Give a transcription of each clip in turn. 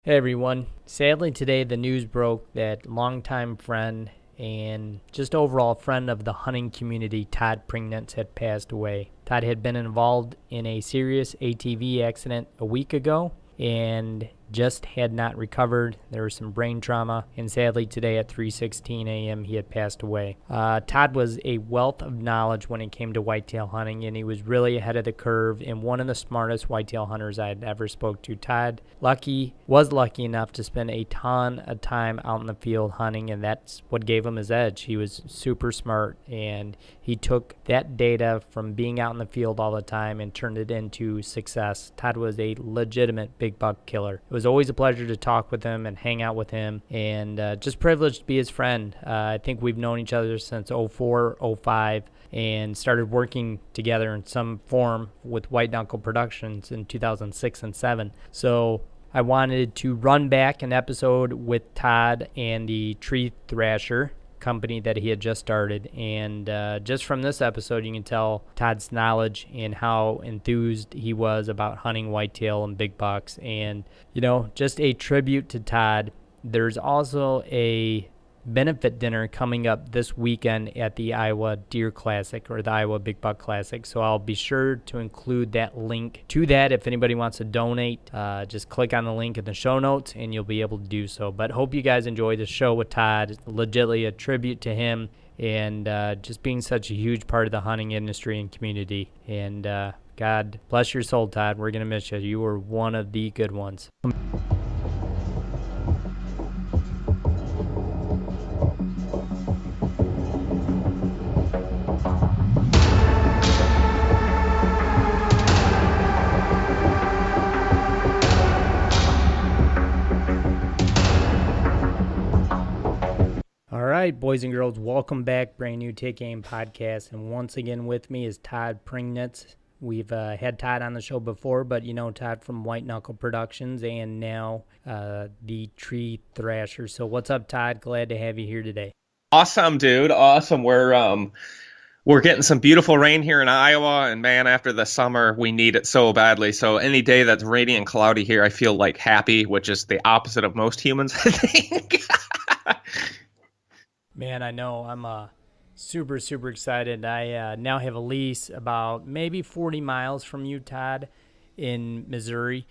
Hey everyone. Sadly today the news broke that longtime friend and just overall friend of the hunting community, Todd Pringnitz, had passed away. Todd had been involved in a serious ATV accident a week ago and just had not recovered. There was some brain trauma, and sadly today at 3:16 a.m. he had passed away. Todd was a wealth of knowledge when it came to whitetail hunting, and he was really ahead of the curve and one of the smartest whitetail hunters I had ever spoke to. Todd was lucky enough to spend a ton of time out in the field hunting, and that's what gave him his edge. He was super smart, and he took that data from being out in the field all the time and turned it into success. Todd was a legitimate big buck killer. It was always a pleasure to talk with him and hang out with him, and just privileged to be his friend. I think we've known each other since 04, 05, and started working together in some form with White Knuckle Productions in 2006 and 7. So I wanted to run back an episode with Todd and the Tree Thrasher company that he had just started, and just from this episode you can tell Todd's knowledge and how enthused he was about hunting whitetail and big bucks, and just a tribute to Todd. There's also a benefit dinner coming up this weekend at the Iowa Deer Classic, or the Iowa Big Buck Classic, so I'll be sure to include that link to that. If anybody wants to donate, just click on the link in the show notes and you'll be able to do so. But hope you guys enjoy the show with Todd. It's legitimately a tribute to him, and just being such a huge part of the hunting industry and community. And God bless your soul, Todd. We're going to miss you. You were one of the good ones. All right, boys and girls, welcome back. Brand new Take Aim podcast. And once again with me is Todd Pringnitz. We've had Todd on the show before, but Todd from White Knuckle Productions and now the Tree Thrasher. So what's up, Todd? Glad to have you here today. Awesome, dude. Awesome. We're getting some beautiful rain here in Iowa, and man, after the summer, we need it so badly. So any day that's rainy and cloudy here, I feel like happy, which is the opposite of most humans, I think. Man, I know. I'm super, super excited. I now have a lease about maybe 40 miles from you, Todd, in Missouri,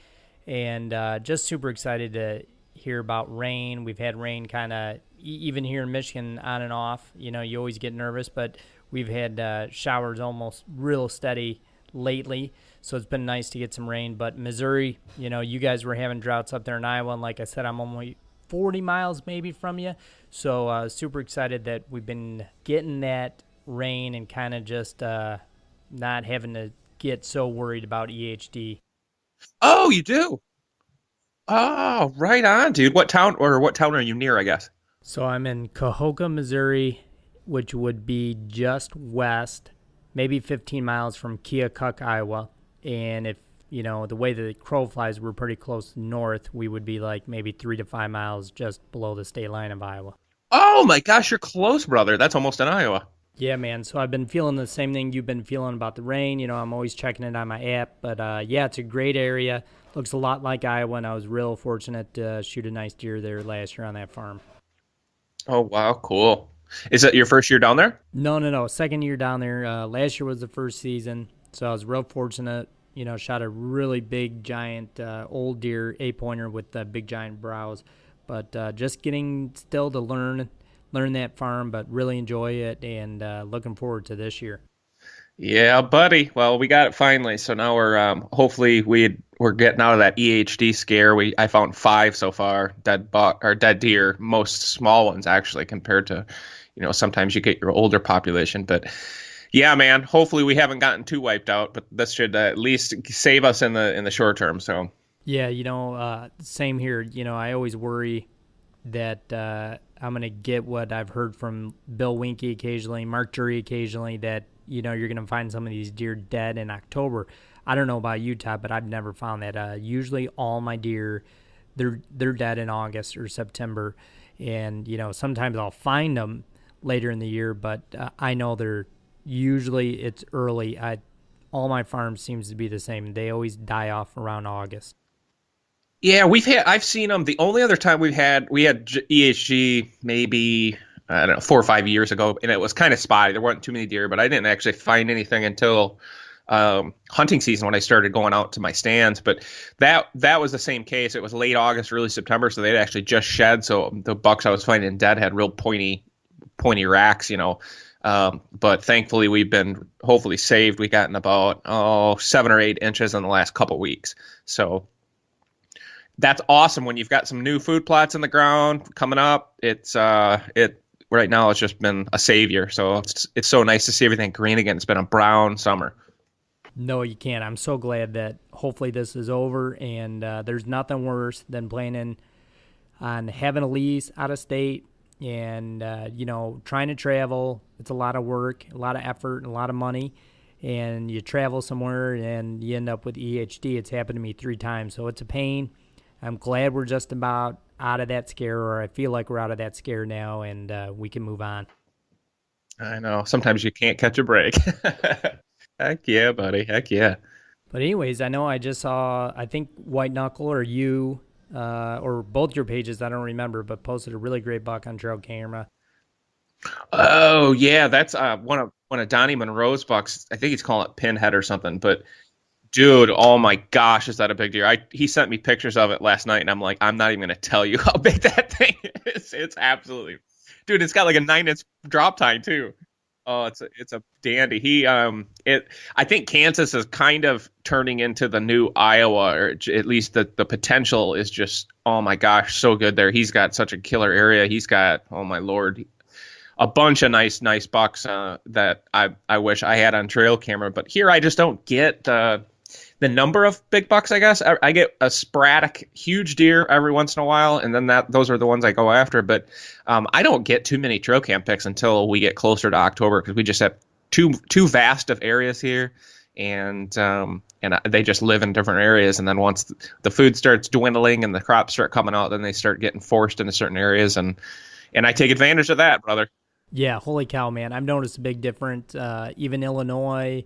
and just super excited to hear about rain. We've had rain kind of even here in Michigan on and off. You always get nervous, but we've had showers almost real steady lately, so it's been nice to get some rain. But Missouri, you guys were having droughts up there in Iowa, and like I said, I'm only 40 miles maybe from you, so super excited that we've been getting that rain and kind of just not having to get so worried about EHD. Oh, you do? Oh, right on, dude. What town are you near, I guess? So I'm in Cahokia, Missouri, which would be just west, maybe 15 miles from Keokuk, Iowa. And if, the way the crow flies, we're pretty close north, we would be like maybe 3 to 5 miles just below the state line of Iowa. Oh my gosh, you're close, brother. That's almost in Iowa. Yeah, man. So I've been feeling the same thing you've been feeling about the rain. I'm always checking it on my app. But yeah, it's a great area. Looks a lot like Iowa, and I was real fortunate to shoot a nice deer there last year on that farm. Oh, wow, cool. Is it your first year down there? No, no, no. Second year down there. Last year was the first season, so I was real fortunate. Shot a really big, giant old deer 8-pointer with big, giant brows. But just getting still to learn that farm, but really enjoy it, and looking forward to this year. Yeah, buddy. Well, we got it finally. So now we're hopefully we're getting out of that EHD scare. I found five so far, dead buck or dead deer, most small ones actually compared to, sometimes you get your older population. But yeah, man, hopefully we haven't gotten too wiped out, but this should at least save us in the short term. So Yeah, same here. I always worry that I'm going to get what I've heard from Bill Winke occasionally, Mark Jury occasionally, that, you're going to find some of these deer dead in October. I don't know about Utah, but I've never found that. Usually all my deer, they're dead in August or September. And, sometimes I'll find them later in the year, but I know usually it's early. All my farms seems to be the same. They always die off around August. Yeah, I've seen them. The only other time we had EHG maybe, I don't know, 4 or 5 years ago, and it was kind of spotty. There weren't too many deer, but I didn't actually find anything until hunting season when I started going out to my stands. But that was the same case. It was late August, early September, so they'd actually just shed. So the bucks I was finding dead had real pointy racks, you know. But thankfully, we've been hopefully saved. We gotten about 7 or 8 inches in the last couple weeks. So that's awesome when you've got some new food plots in the ground coming up. It right now it's just been a savior. So it's so nice to see everything green again. It's been a brown summer. No, you can't. I'm so glad that hopefully this is over, and there's nothing worse than planning on having a lease out of state and, trying to travel. It's a lot of work, a lot of effort, and a lot of money. And you travel somewhere and you end up with EHD. It's happened to me 3 times, so it's a pain. I'm glad we're just about out of that scare, or I feel like we're out of that scare now, and we can move on. I know. Sometimes you can't catch a break. Heck yeah, buddy. Heck yeah. But anyways, I know I just saw, I think White Knuckle or you, or both your pages, I don't remember, but posted a really great buck on trail camera. Oh yeah, that's one of Donnie Monroe's bucks. I think he's calling it Pinhead or something. But dude, oh my gosh, is that a big deer? He sent me pictures of it last night, and I'm like, I'm not even gonna tell you how big that thing is. It's absolutely, dude. It's got like a 9 inch drop time too. Oh, it's a dandy. I think Kansas is kind of turning into the new Iowa, or at least the potential is just, oh my gosh, so good there. He's got such a killer area. He's got, oh my Lord, a bunch of nice bucks that I wish I had on trail camera. But here I just don't get the number of big bucks. I guess I get a sporadic huge deer every once in a while, and then those are the ones I go after. But I don't get too many trail cam picks until we get closer to October, because we just have too vast of areas here, and they just live in different areas. And then once the food starts dwindling and the crops start coming out, then they start getting forced into certain areas, and I take advantage of that, brother. Yeah, holy cow, man. I've noticed a big difference. Even Illinois,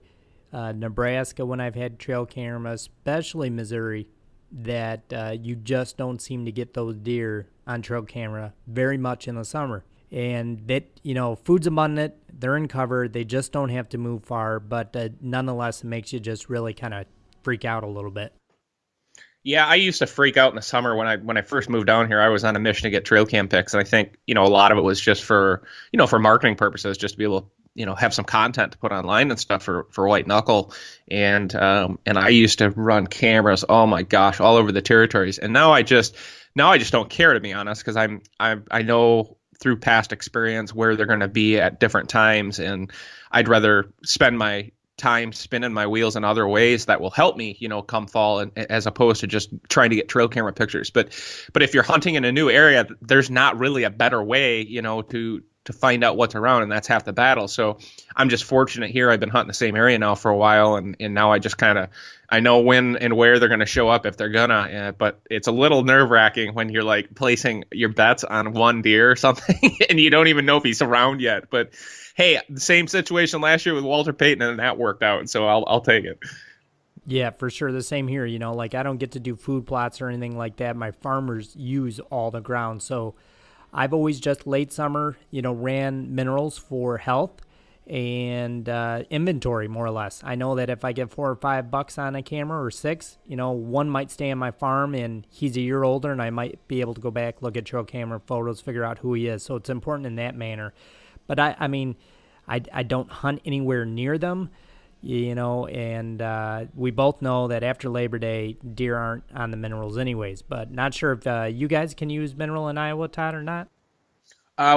Nebraska, when I've had trail camera, especially Missouri, that you just don't seem to get those deer on trail camera very much in the summer. And that, food's abundant, they're in cover, they just don't have to move far, but nonetheless, it makes you just really kind of freak out a little bit. Yeah, I used to freak out in the summer when I first moved down here. I was on a mission to get trail cam pics, and I think a lot of it was just for for marketing purposes, just to be able to have some content to put online and stuff for White Knuckle, and I used to run cameras. Oh my gosh, all over the territories, and now I just don't care, to be honest, because I know through past experience where they're going to be at different times, and I'd rather spend my time spinning my wheels in other ways that will help me, come fall, and as opposed to just trying to get trail camera pictures. But if you're hunting in a new area, there's not really a better way, to find out what's around, and that's half the battle. So I'm just fortunate here. I've been hunting the same area now for a while, and now I just I know when and where they're going to show up if they're gonna. But it's a little nerve wracking when you're like placing your bets on one deer or something, and you don't even know if he's around yet. But hey, the same situation last year with Walter Payton, and that worked out, so I'll take it. Yeah, for sure. The same here. Like I don't get to do food plots or anything like that. My farmers use all the ground. So I've always just late summer, ran minerals for health and inventory, more or less. I know that if I get 4 or 5 bucks on a camera, or 6, one might stay on my farm and he's a year older, and I might be able to go back, look at trail camera photos, figure out who he is. So it's important in that manner. But I mean, I don't hunt anywhere near them, and we both know that after Labor Day, deer aren't on the minerals anyways. But not sure if you guys can use mineral in Iowa, Todd, or not.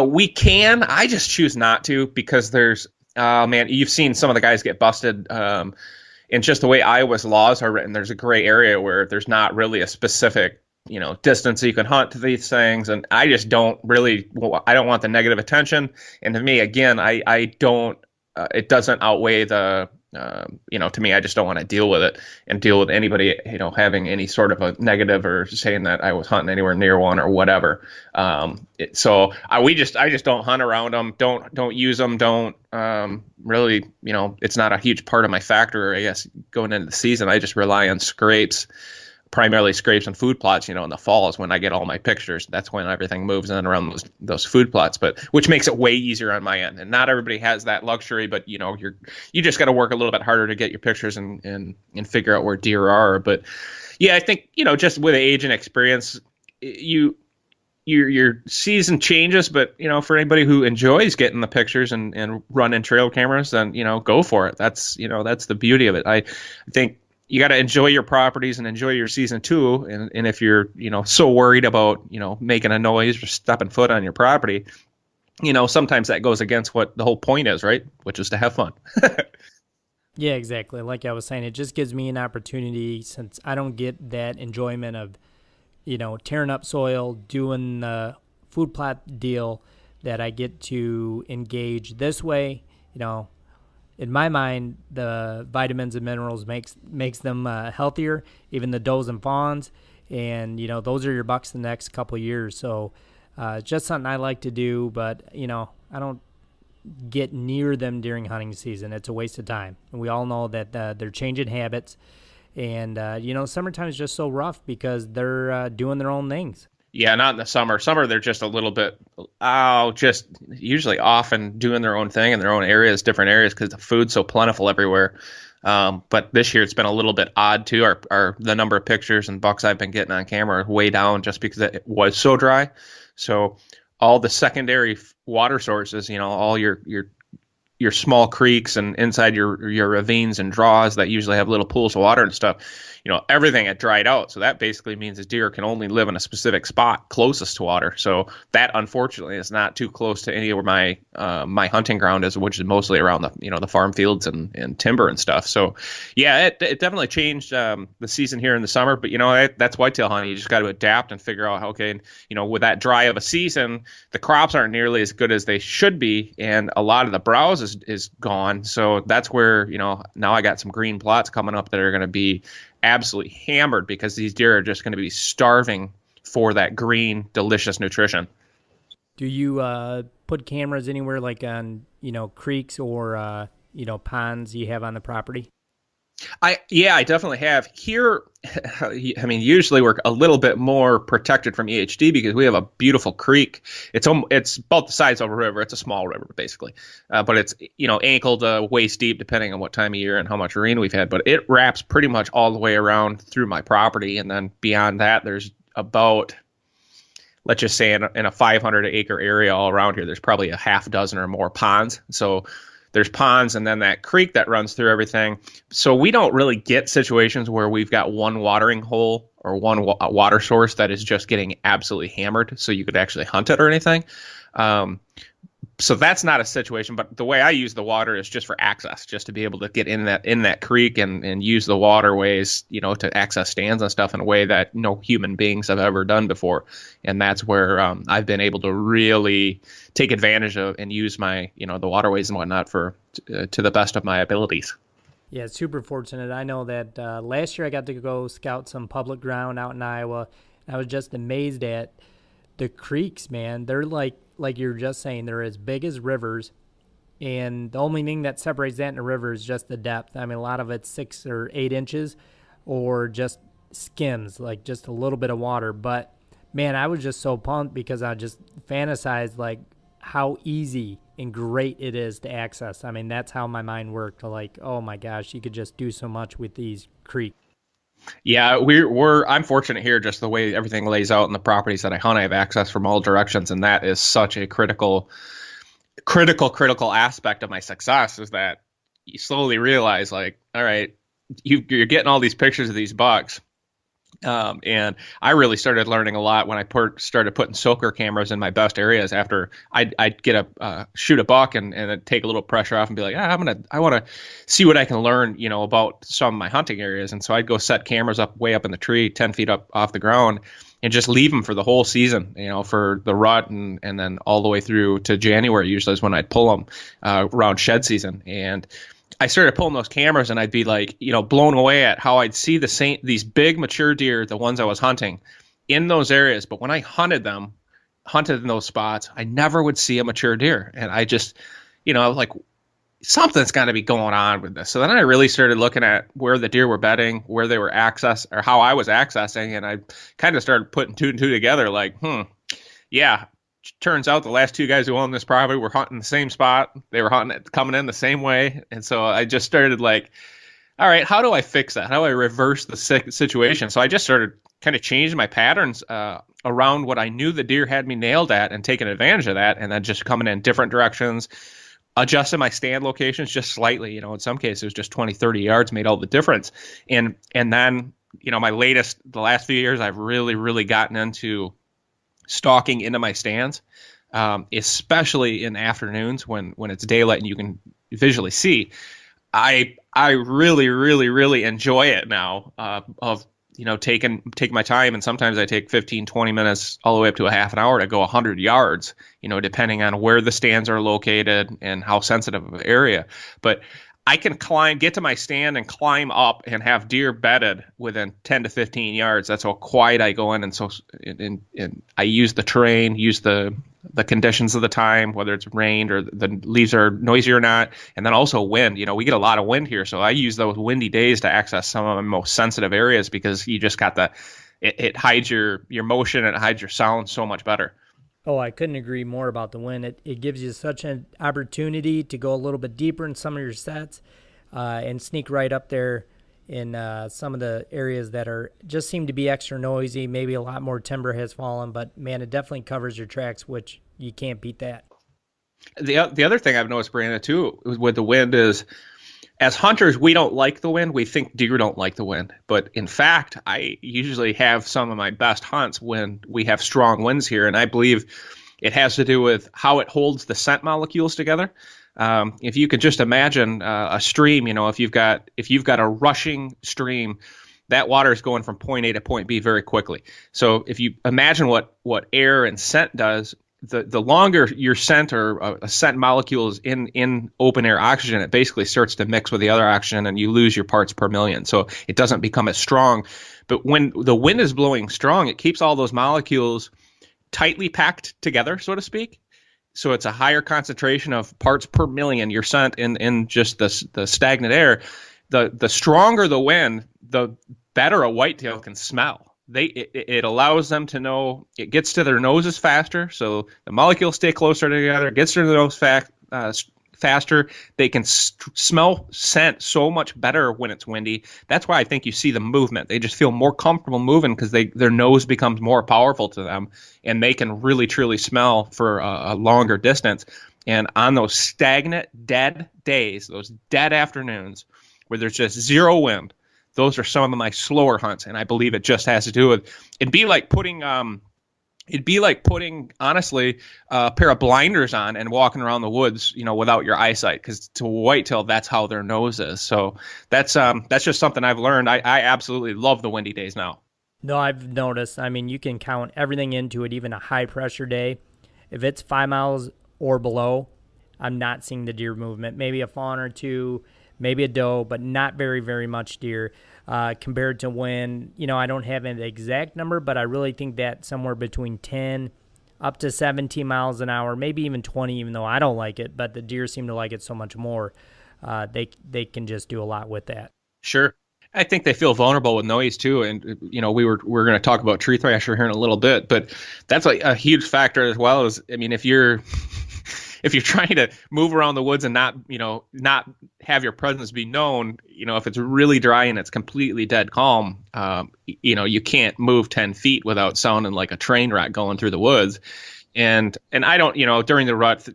We can. I just choose not to, because there's, man, you've seen some of the guys get busted. And just the way Iowa's laws are written, there's a gray area where there's not really a specific, distance that you can hunt to these things. And I just don't really, I don't want the negative attention. And to me, again, I don't, it doesn't outweigh the, to me, I just don't want to deal with it and deal with anybody, having any sort of a negative or saying that I was hunting anywhere near one or whatever. I just don't hunt around them. Don't use them. Don't really, it's not a huge part of my factor, I guess, going into the season. I just rely on scrapes. primarily scrapes and food plots. In the fall is when I get all my pictures. That's when everything moves in around those food plots, but which makes it way easier on my end. And not everybody has that luxury, but you just got to work a little bit harder to get your pictures and figure out where deer are. But yeah, I think just with age and experience, your season changes, but for anybody who enjoys getting the pictures and running trail cameras, then go for it. That's the beauty of it. I think you got to enjoy your properties and enjoy your season too. And if you're so worried about making a noise or stepping foot on your property, sometimes that goes against what the whole point is, right? Which is to have fun. Yeah, exactly. Like I was saying, it just gives me an opportunity, since I don't get that enjoyment of tearing up soil, doing the food plot deal, that I get to engage this way. In my mind, the vitamins and minerals makes them healthier, even the does and fawns, and those are your bucks the next couple of years. So just something I like to do, but I don't get near them during hunting season. It's a waste of time, and we all know that they're changing habits, and summertime is just so rough because they're doing their own things. Yeah, not in the summer. Summer, they're just a little bit, just usually off and doing their own thing in their own areas, different areas, because the food's so plentiful everywhere. But this year it's been a little bit odd too. The number of pictures and bucks I've been getting on camera are way down just because it was so dry. So all the secondary water sources, all your small creeks and inside your ravines and draws that usually have little pools of water and stuff, everything had dried out. So that basically means a deer can only live in a specific spot closest to water. So that unfortunately is not too close to any of where my hunting ground is, which is mostly around the farm fields and timber and stuff. So yeah, it definitely changed the season here in the summer. But that's whitetail hunting. You just got to adapt and figure out, okay, with that dry of a season, the crops aren't nearly as good as they should be, and a lot of the browse is gone. So that's where now I got some green plots coming up that are going to be absolutely hammered because these deer are just going to be starving for that green, delicious nutrition. Do you put cameras anywhere, like on creeks or ponds you have on the property? I definitely have. Here, I mean, usually we're a little bit more protected from EHD because we have a beautiful creek. It's about the size of a river. It's a small river, basically. But it's, ankle to waist deep, depending on what time of year and how much rain we've had. But it wraps pretty much all the way around through my property. And then beyond that, there's about, let's just say in a 500-acre area all around here, there's probably a half dozen or more ponds. So there's ponds and then that creek that runs through everything. So we don't really get situations where we've got one watering hole or one water source that is just getting absolutely hammered so you could actually hunt it or anything. So that's not a situation, but the way I use the water is just for access, just to be able to get in that creek and use the waterways, to access stands and stuff in a way that no human beings have ever done before. And that's where I've been able to really take advantage of and use my, the waterways and whatnot to the best of my abilities. Yeah, super fortunate. I know that last year I got to go scout some public ground out in Iowa. I was just amazed at the creeks, man. They're like you were just saying, they're as big as rivers, and the only thing that separates that in a river is just the depth. I mean, a lot of it's 6 or 8 inches or just skims, like just a little bit of water. But man, I was just so pumped because I just fantasized like how easy and great it is to access. I mean, that's how my mind worked. Like, oh my gosh, you could just do so much with these creeks. Yeah, I'm fortunate here, just the way everything lays out in the properties that I hunt. I have access from all directions, and that is such a critical aspect of my success, is that you slowly realize, like, all right, you're getting all these pictures of these bucks. And I really started learning a lot when I started putting soaker cameras in my best areas. After I'd get shoot a buck and it'd take a little pressure off and be like, I want to see what I can learn, about some of my hunting areas. And so I'd go set cameras up way up in the tree, 10 feet up off the ground, and just leave them for the whole season, for the rut and then all the way through to January. Usually is when I'd pull them around shed season. And I started pulling those cameras, and I'd be like, blown away at how I'd see these big mature deer, the ones I was hunting, in those areas. But when I hunted in those spots, I never would see a mature deer. And I just, I was like, something's got to be going on with this. So then I really started looking at where the deer were bedding, where they were access, or how I was accessing, and I kind of started putting two and two together. Like, yeah. Turns out the last two guys who owned this property were hunting the same spot. They were hunting it, coming in the same way, and so I just started like, all right, how do I fix that? How do I reverse the situation? So I just started kind of changing my patterns around what I knew the deer had me nailed at, and taking advantage of that, and then just coming in different directions, adjusted my stand locations just slightly. In some cases, just 20, 30 yards made all the difference. And then, the last few years, I've really, really gotten into stalking into my stands, especially in afternoons when it's daylight and you can visually see. I really, really, really enjoy it now, of taking my time, and sometimes I take 15, 20 minutes all the way up to a half an hour to go 100 yards, depending on where the stands are located and how sensitive of an area. But I can get to my stand and climb up and have deer bedded within 10 to 15 yards. That's how quiet I go in. And so and I use the terrain, use the conditions of the time, whether it's rained or the leaves are noisy or not. And then also wind. We get a lot of wind here. So I use those windy days to access some of my most sensitive areas, because you just got it hides your motion, and it hides your sound so much better. Oh, I couldn't agree more about the wind. It gives you such an opportunity to go a little bit deeper in some of your sets, and sneak right up there in some of the areas that just seem to be extra noisy. Maybe a lot more timber has fallen, but man, it definitely covers your tracks, which you can't beat that. The other thing I've noticed, Brandon, too, with the wind is, as hunters, we don't like the wind. We think deer don't like the wind. But in fact, I usually have some of my best hunts when we have strong winds here. And I believe it has to do with how it holds the scent molecules together. If you could just imagine a stream, if you've got a rushing stream, that water is going from point A to point B very quickly. So if you imagine what air and scent does, the longer your scent or a scent molecule is in open air oxygen, it basically starts to mix with the other oxygen, and you lose your parts per million. So it doesn't become as strong. But when the wind is blowing strong, it keeps all those molecules tightly packed together, so to speak. So it's a higher concentration of parts per million, your scent in just the stagnant air. The stronger the wind, the better a whitetail can smell. It allows them to know, it gets to their noses faster, so the molecules stay closer together. It gets to their nose faster. They can smell scent so much better when it's windy. That's why I think you see the movement. They just feel more comfortable moving, because their nose becomes more powerful to them, and they can really truly smell for a longer distance. And on those stagnant, dead days, those dead afternoons where there's just zero wind, those are some of my slower hunts, and I believe it just has to do with, it'd be like putting honestly a pair of blinders on and walking around the woods, without your eyesight, because to a whitetail, that's how their nose is. So that's just something I've learned. I absolutely love the windy days now. No, I've noticed. I mean, you can count everything into it, even a high pressure day. If it's 5 miles or below, I'm not seeing the deer movement. Maybe a fawn or two, maybe a doe, but not very, very much deer, compared to when, I don't have an exact number, but I really think that somewhere between 10 up to 17 miles an hour, maybe even 20, even though I don't like it, but the deer seem to like it so much more. They can just do a lot with that. Sure. I think they feel vulnerable with noise too, and we're going to talk about tree thrasher here in a little bit, but that's a huge factor as well. As if you're trying to move around the woods and not have your presence be known, if it's really dry and it's completely dead calm, you can't move 10 feet without sounding like a train wreck going through the woods. And I don't, during the rut,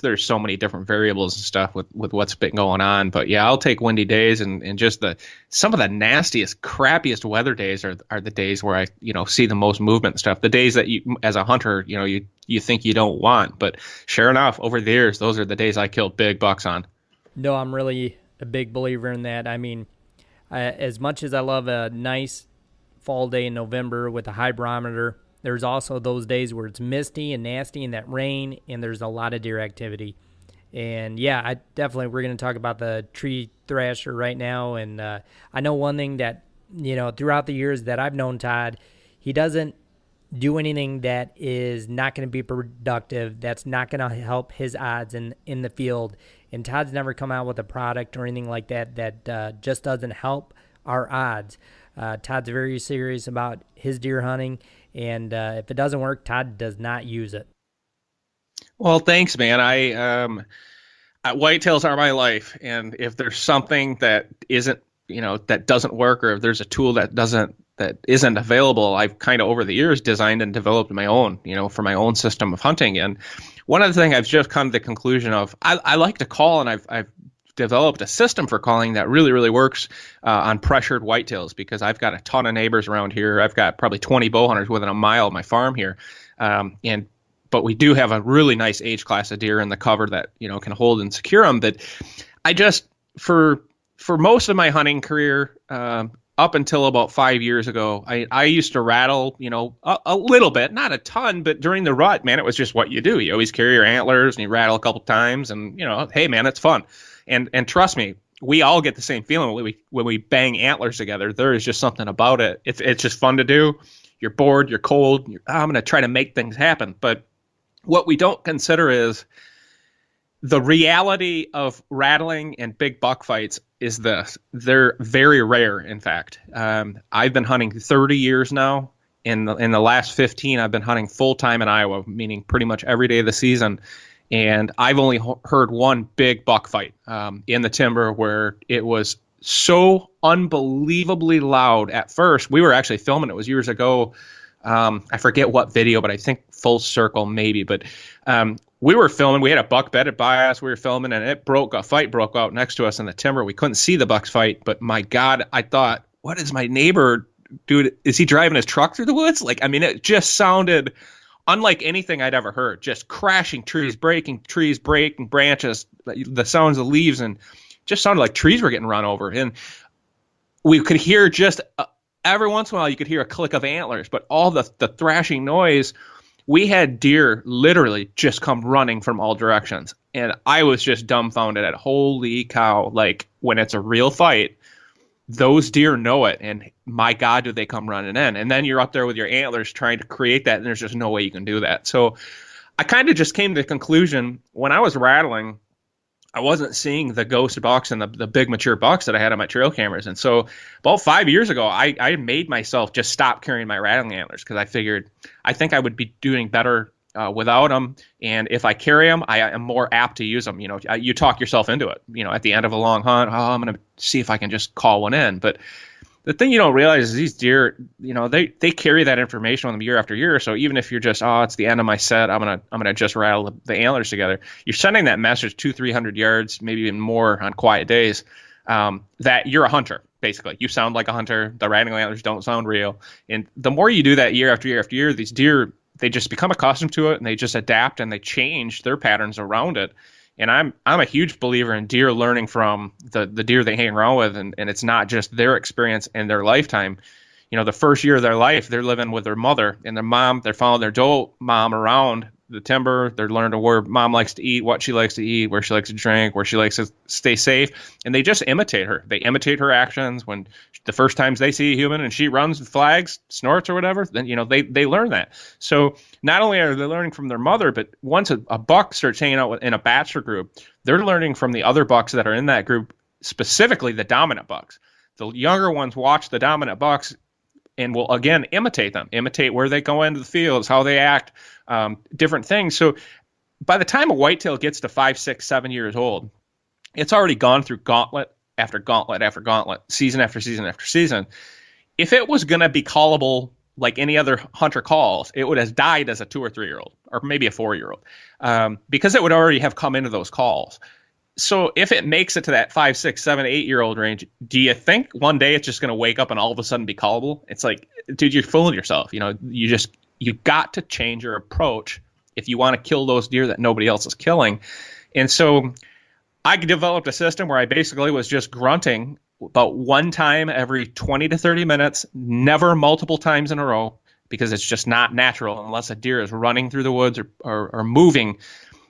there's so many different variables and stuff with what's been going on. But yeah, I'll take windy days, and just some of the nastiest, crappiest weather days are the days where I, see the most movement and stuff. The days that you, as a hunter, you think you don't want. But sure enough, over the years, those are the days I killed big bucks on. No, I'm really a big believer in that. I mean, as much as I love a nice fall day in November with a high barometer, there's also those days where it's misty and nasty and that rain, and there's a lot of deer activity. And yeah, we're going to talk about the tree thrasher right now. And I know one thing that, throughout the years that I've known Todd, he doesn't do anything that is not going to be productive, that's not going to help his odds in the field. And Todd's never come out with a product or anything like that that just doesn't help our odds. Todd's very serious about his deer hunting, and if it doesn't work, Todd does not use it. Well, thanks, man. Whitetails are my life, and if there's something that isn't, that doesn't work, or if there's a tool that isn't available, I've kind of over the years designed and developed my own, for my own system of hunting. And one of the things I've just come to the conclusion of, I like to call, and I've developed a system for calling that really, really works on pressured whitetails, because I've got a ton of neighbors around here. I've got probably 20 bow hunters within a mile of my farm here. But we do have a really nice age class of deer in the cover that, can hold and secure them. But I just, for most of my hunting career, up until about 5 years ago, I used to rattle, a little bit, not a ton, but during the rut, man, it was just what you do. You always carry your antlers and you rattle a couple times, and, hey, man, it's fun. And trust me, we all get the same feeling when we bang antlers together. There is just something about it. It's just fun to do. You're bored, you're cold. I'm going to try to make things happen. But what we don't consider is the reality of rattling and big buck fights is this. They're very rare, in fact. I've been hunting 30 years now. In the last 15, I've been hunting full-time in Iowa, meaning pretty much every day of the season. And I've only heard one big buck fight in the timber where it was so unbelievably loud at first. We were actually filming. It was years ago. I forget what video, but I think Full Circle maybe. But we were filming. We had a buck bedded by us. We were filming, and a fight broke out next to us in the timber. We couldn't see the bucks fight, but my God, I thought, what is my neighbor, dude? Is he driving his truck through the woods? It just sounded unlike anything I'd ever heard. Just crashing trees, breaking branches, the sounds of leaves, and just sounded like trees were getting run over. And we could hear just every once in a while, you could hear a click of antlers, but all the thrashing noise, we had deer literally just come running from all directions. And I was just dumbfounded at, holy cow, when it's a real fight, those deer know it. And my God, do they come running in. And then you're up there with your antlers trying to create that, and there's just no way you can do that. So I kind of just came to the conclusion when I was rattling, I wasn't seeing the ghost bucks and the big mature bucks that I had on my trail cameras. And so about 5 years ago, I made myself just stop carrying my rattling antlers, because I figured I think I would be doing better without them. And if I carry them, I am more apt to use them. You talk yourself into it, at the end of a long hunt. Oh, I'm going to see if I can just call one in. But the thing you don't realize is these deer, they carry that information on them year after year. So even if you're just, it's the end of my set, I'm gonna just rattle the antlers together. You're sending that message 200-300 yards, maybe even more on quiet days, that you're a hunter. Basically, you sound like a hunter. The rattling antlers don't sound real. And the more you do that year after year after year, these deer, they just become accustomed to it, and they just adapt and they change their patterns around it. And I'm a huge believer in deer learning from the deer they hang around with, and it's not just their experience in their lifetime. The first year of their life, they're living with their mother and their mom. They're following their doe mom around the timber. They're learning where mom likes to eat, what she likes to eat, where she likes to drink, where she likes to stay safe. And they just imitate her. They imitate her actions. When the first times they see a human and she runs and flags, snorts or whatever, then, they learn that. So not only are they learning from their mother, but once a buck starts hanging out in a bachelor group, they're learning from the other bucks that are in that group, specifically the dominant bucks. The younger ones watch the dominant bucks and will, again, imitate where they go into the fields, how they act, different things. So by the time a whitetail gets to 5, 6, 7 years old, it's already gone through gauntlet after gauntlet after gauntlet, season after season after season. If it was going to be callable like any other hunter calls, it would have died as a 2 or 3 year old, or maybe a 4-year-old, because it would already have come into those calls. So if it makes it to that 5, 6, 7, 8-year-old range, do you think one day it's just going to wake up and all of a sudden be callable? It's like, dude, you're fooling yourself. You've got to change your approach if you want to kill those deer that nobody else is killing. And so I developed a system where I basically was just grunting about one time every 20 to 30 minutes, never multiple times in a row, because it's just not natural unless a deer is running through the woods or moving.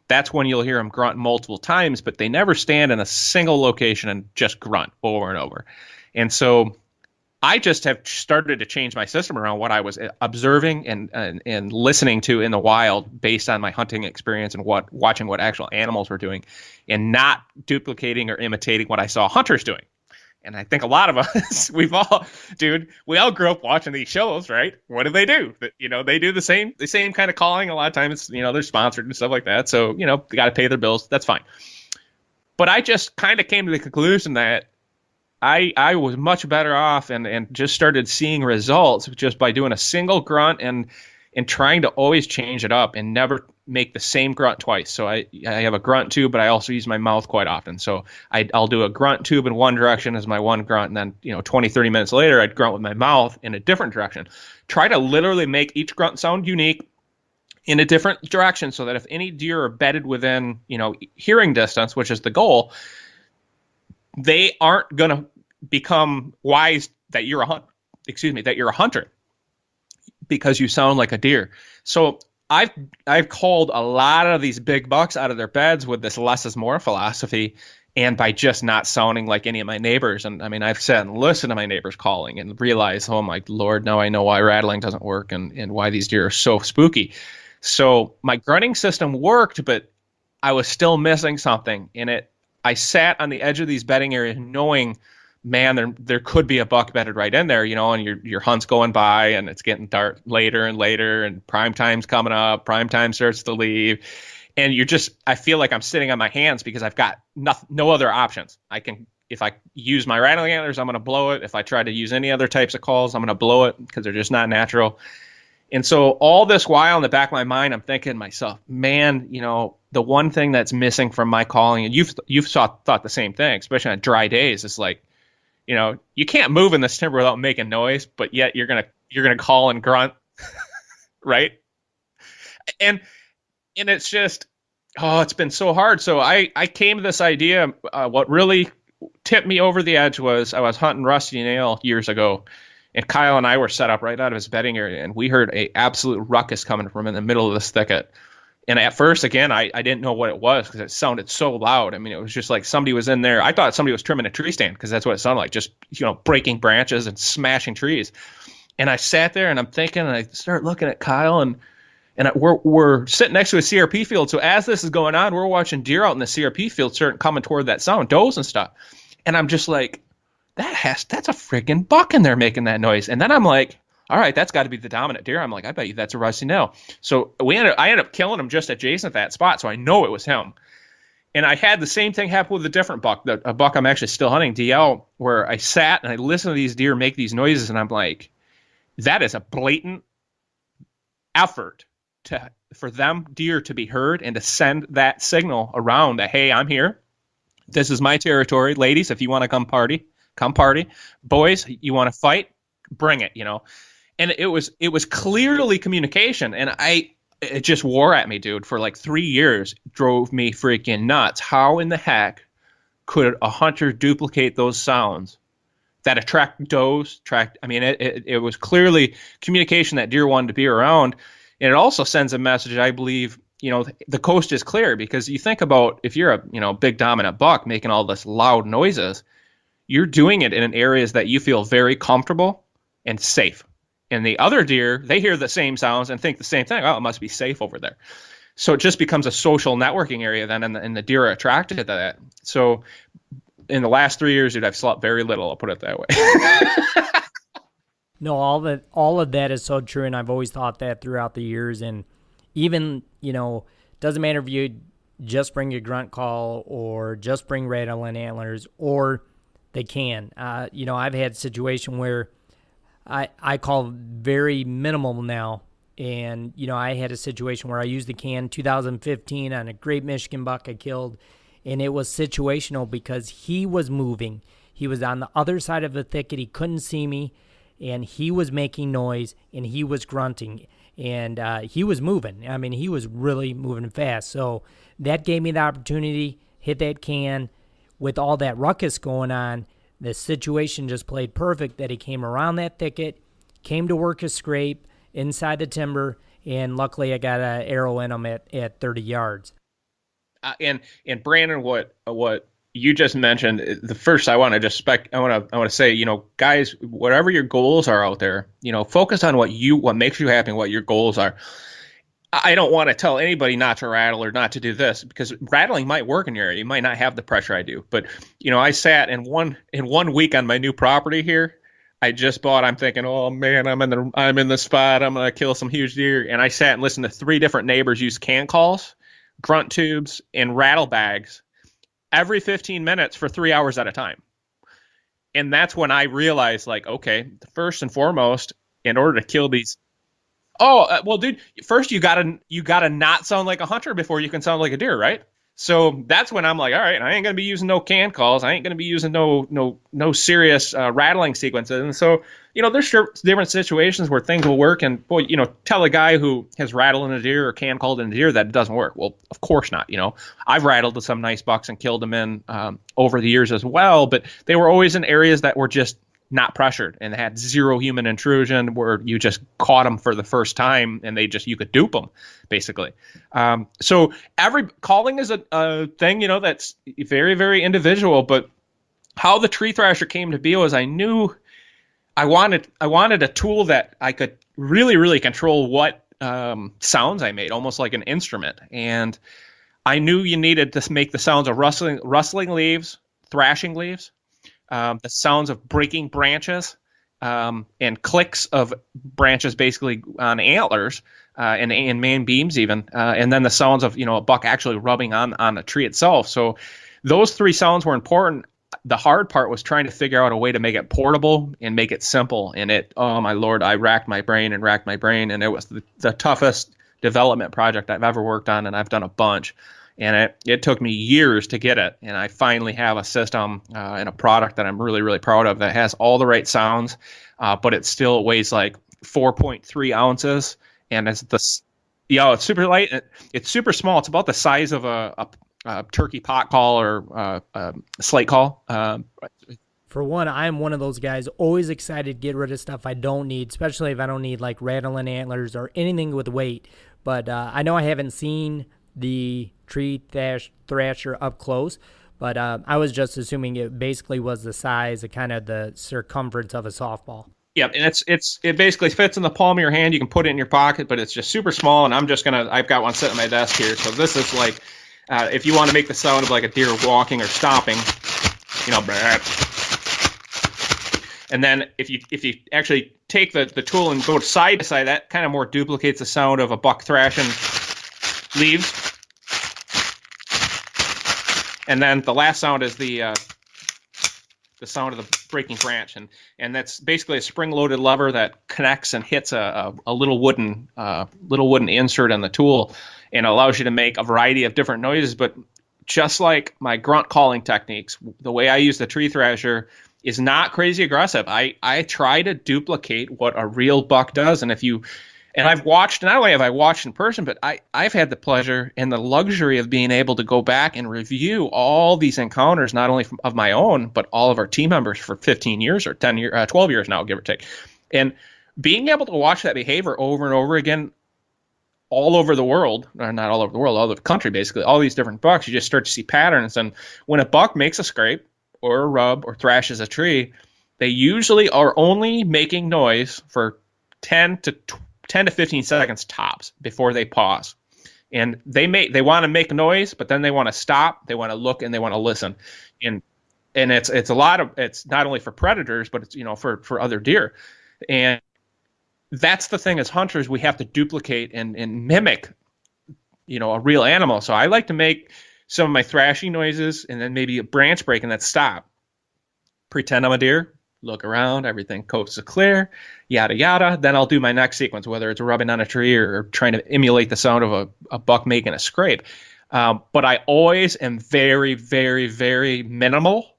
That's when you'll hear them grunt multiple times, but they never stand in a single location and just grunt over and over. And so I just have started to change my system around what I was observing and listening to in the wild based on my hunting experience and watching what actual animals were doing, and not duplicating or imitating what I saw hunters doing. And I think a lot of us, we all grew up watching these shows, right? What do? They do the same kind of calling. A lot of times, they're sponsored and stuff like that. So, they got to pay their bills. That's fine. But I just kind of came to the conclusion that I was much better off and just started seeing results just by doing a single grunt and trying to always change it up and never make the same grunt twice. So I have a grunt tube, but I also use my mouth quite often. So I'll do a grunt tube in one direction as my one grunt, and then 20, 30 minutes later, I'd grunt with my mouth in a different direction. Try to literally make each grunt sound unique in a different direction so that if any deer are bedded within, hearing distance, which is the goal, they aren't going to become wise that you're a hunter because you sound like a deer. So I've called a lot of these big bucks out of their beds with this less is more philosophy, and by just not sounding like any of my neighbors. And I mean, I've sat and listened to my neighbors calling and realized, oh my Lord, now I know why rattling doesn't work and why these deer are so spooky. So my grunting system worked, but I was still missing something in it. I sat on the edge of these bedding areas knowing, man, there could be a buck bedded right in there, and your hunt's going by and it's getting dark later and later and prime time's coming up, prime time starts to leave. And I feel like I'm sitting on my hands because I've got no other options. If I use my rattling antlers, I'm going to blow it. If I try to use any other types of calls, I'm going to blow it because they're just not natural. And so all this while in the back of my mind, I'm thinking to myself, man, the one thing that's missing from my calling, and you've thought the same thing, especially on dry days, is like, you can't move in this timber without making noise, but yet you're gonna call and grunt, right? And it's just, it's been so hard. So I came to this idea. What really tipped me over the edge was I was hunting rusty nail years ago. And Kyle and I were set up right out of his bedding area, and we heard a absolute ruckus coming from in the middle of this thicket. And at first, again, I didn't know what it was because it sounded so loud. I mean, it was just like somebody was in there. I thought somebody was trimming a tree stand because that's what it sounded like, just, breaking branches and smashing trees. And I sat there and I'm thinking, and I start looking at Kyle, and we're sitting next to a CRP field. So as this is going on, we're watching deer out in the CRP field start coming toward that sound, does and stuff. And I'm just like, that's a freaking buck in there making that noise. And then I'm like, all right, that's got to be the dominant deer. I'm like, I bet you that's a rusty nail. So I ended up killing him just adjacent to that spot, so I know it was him. And I had the same thing happen with a different buck, a buck I'm actually still hunting, DL, where I sat and I listened to these deer make these noises, and I'm like, that is a blatant effort for them deer to be heard and to send that signal around that, hey, I'm here. This is my territory. Ladies, if you want to come party. Boys, you want to fight? Bring it, And it was clearly communication, and it just wore at me, dude, for like 3 years. Drove me freaking nuts. How in the heck could a hunter duplicate those sounds that attract does? It was clearly communication that deer wanted to be around, and it also sends a message, I believe. The coast is clear, because you think about if you're a big dominant buck making all this loud noises, you're doing it in areas that you feel very comfortable and safe. And the other deer, they hear the same sounds and think the same thing. Oh, it must be safe over there. So it just becomes a social networking area then, and the deer are attracted to that. So in the last 3 years, dude, I've slept very little. I'll put it that way. No, all of that is so true, and I've always thought that throughout the years. And even, doesn't matter if you just bring a grunt call or just bring rattling antlers or they can. I've had a situation where I call very minimal now. And, I had a situation where I used the can 2015 on a great Michigan buck I killed. And it was situational because he was moving. He was on the other side of the thicket. He couldn't see me. And he was making noise. And he was grunting. And he was moving. I mean, he was really moving fast. So that gave me the opportunity, hit that can. With all that ruckus going on, the situation just played perfect that he came around that thicket, came to work a scrape inside the timber, and luckily I got an arrow in him at 30 yards. And Brandon, what you just mentioned the first. I want to just I want to say, guys, whatever your goals are out there, focus on what makes you happy, and what your goals are. I don't want to tell anybody not to rattle or not to do this, because rattling might work in your area. You might not have the pressure I do, but I sat in one week on my new property here. I just bought. I'm thinking, oh man, I'm in the spot. I'm gonna kill some huge deer. And I sat and listened to 3 different neighbors use can calls, grunt tubes, and rattle bags every 15 minutes for 3 hours at a time. And that's when I realized, like, okay, first and foremost, in order to kill these. Oh, well, dude, first you gotta not sound like a hunter before you can sound like a deer, right? So that's when I'm like, all right, I ain't gonna be using no can calls. I ain't gonna be using no serious rattling sequences. And so, there's different situations where things will work. And boy, tell a guy who has rattled in a deer or can called in a deer that it doesn't work. Well, of course not. I've rattled to some nice bucks and killed them in over the years as well, but they were always in areas that were just not pressured and had zero human intrusion, where you just caught them for the first time and you could dupe them basically. So every calling is a thing, that's very, very individual. But how the Tree Thrasher came to be was I knew I wanted a tool that I could really, really control what sounds I made, almost like an instrument. And I knew you needed to make the sounds of rustling leaves, thrashing leaves, the sounds of breaking branches, and clicks of branches basically on antlers, and main beams even, and then the sounds of a buck actually rubbing on a tree itself. So those 3 sounds were important. The hard part was trying to figure out a way to make it portable and make it simple. And oh my Lord, I racked my brain, and it was the toughest development project I've ever worked on, and I've done a bunch. And it took me years to get it. And I finally have a system and a product that I'm really, really proud of that has all the right sounds, but it still weighs like 4.3 ounces. And it's super light. It's super small. It's about the size of a turkey pot call or a slate call. For one, I'm one of those guys always excited to get rid of stuff I don't need, especially if I don't need like rattling antlers or anything with weight. But I know I haven't seen the Tree Thrasher up close, but I was just assuming it basically was the size of kind of the circumference of a softball. Yeah, and it basically fits in the palm of your hand. You can put it in your pocket, but it's just super small. And I've got one sitting at my desk here. So this is like, if you want to make the sound of like a deer walking or stomping, and then if you actually take the tool and go side to side, that kind of more duplicates the sound of a buck thrashing leaves. And then the last sound is the sound of the breaking branch, and that's basically a spring-loaded lever that connects and hits a little wooden insert on the tool, and allows you to make a variety of different noises. But just like my grunt calling techniques, the way I use the Tree Thrasher is not crazy aggressive. I try to duplicate what a real buck does, and I've watched, not only have I watched in person, but I've had the pleasure and the luxury of being able to go back and review all these encounters, not only of my own, but all of our team members for 15 years or 10 years, 12 years now, give or take. And being able to watch that behavior over and over again all over the world, or not all over the world, all over the country, basically, all these different bucks, you just start to see patterns. And when a buck makes a scrape or a rub or thrashes a tree, they usually are only making noise for 10 to 15 seconds tops before they pause. And they want to make noise, but then they want to stop, they want to look, and they want to listen. And it's not only for predators, but it's for other deer. And that's the thing, as hunters, we have to duplicate and mimic a real animal. So I like to make some of my thrashing noises and then maybe a branch break and then stop. Pretend I'm a deer, look around, everything coast is clear, yada, yada. Then I'll do my next sequence, whether it's rubbing on a tree or trying to emulate the sound of a buck making a scrape. But I always am very, very, very minimal,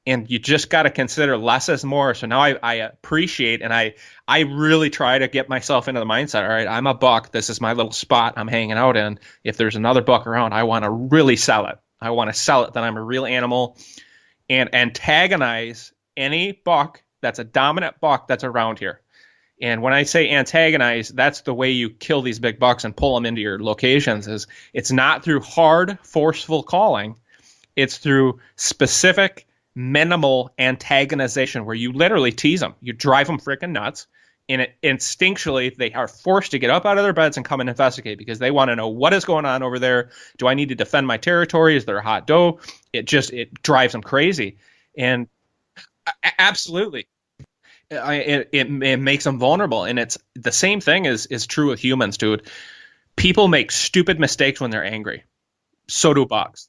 and you just got to consider less is more. So now I appreciate, and I really try to get myself into the mindset, all right, I'm a buck. This is my little spot I'm hanging out in. If there's another buck around, I want to really sell it. I want to sell it that I'm a real animal and antagonize any buck that's a dominant buck that's around here. And when I say antagonize, that's the way you kill these big bucks and pull them into your locations. Is it's not through hard, forceful calling. It's through specific, minimal antagonization where you literally tease them. You drive them freaking nuts. And instinctually, they are forced to get up out of their beds and come and investigate because they want to know what is going on over there. Do I need to defend my territory? Is there a hot doe? It drives them crazy. And absolutely. It makes them vulnerable. And it's the same thing is true with humans, dude. People make stupid mistakes when they're angry. So do bucks.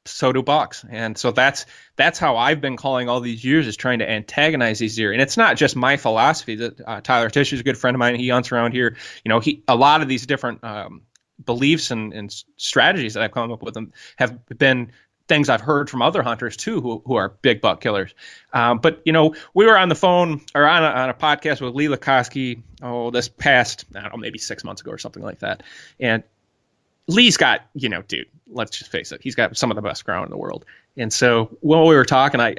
So do bucks. And so that's how I've been calling all these years, is trying to antagonize these deer. And it's not just my philosophy. That Tyler Tish is a good friend of mine. He hunts around here. A lot of these different beliefs and strategies that I've come up with them have been things I've heard from other hunters too, who are big buck killers. But we were on the phone or on a podcast with Lee Lukoski, this past, I don't know, maybe 6 months ago or something like that. And Lee's got, dude, let's just face it, he's got some of the best ground in the world. And so when we were talking, I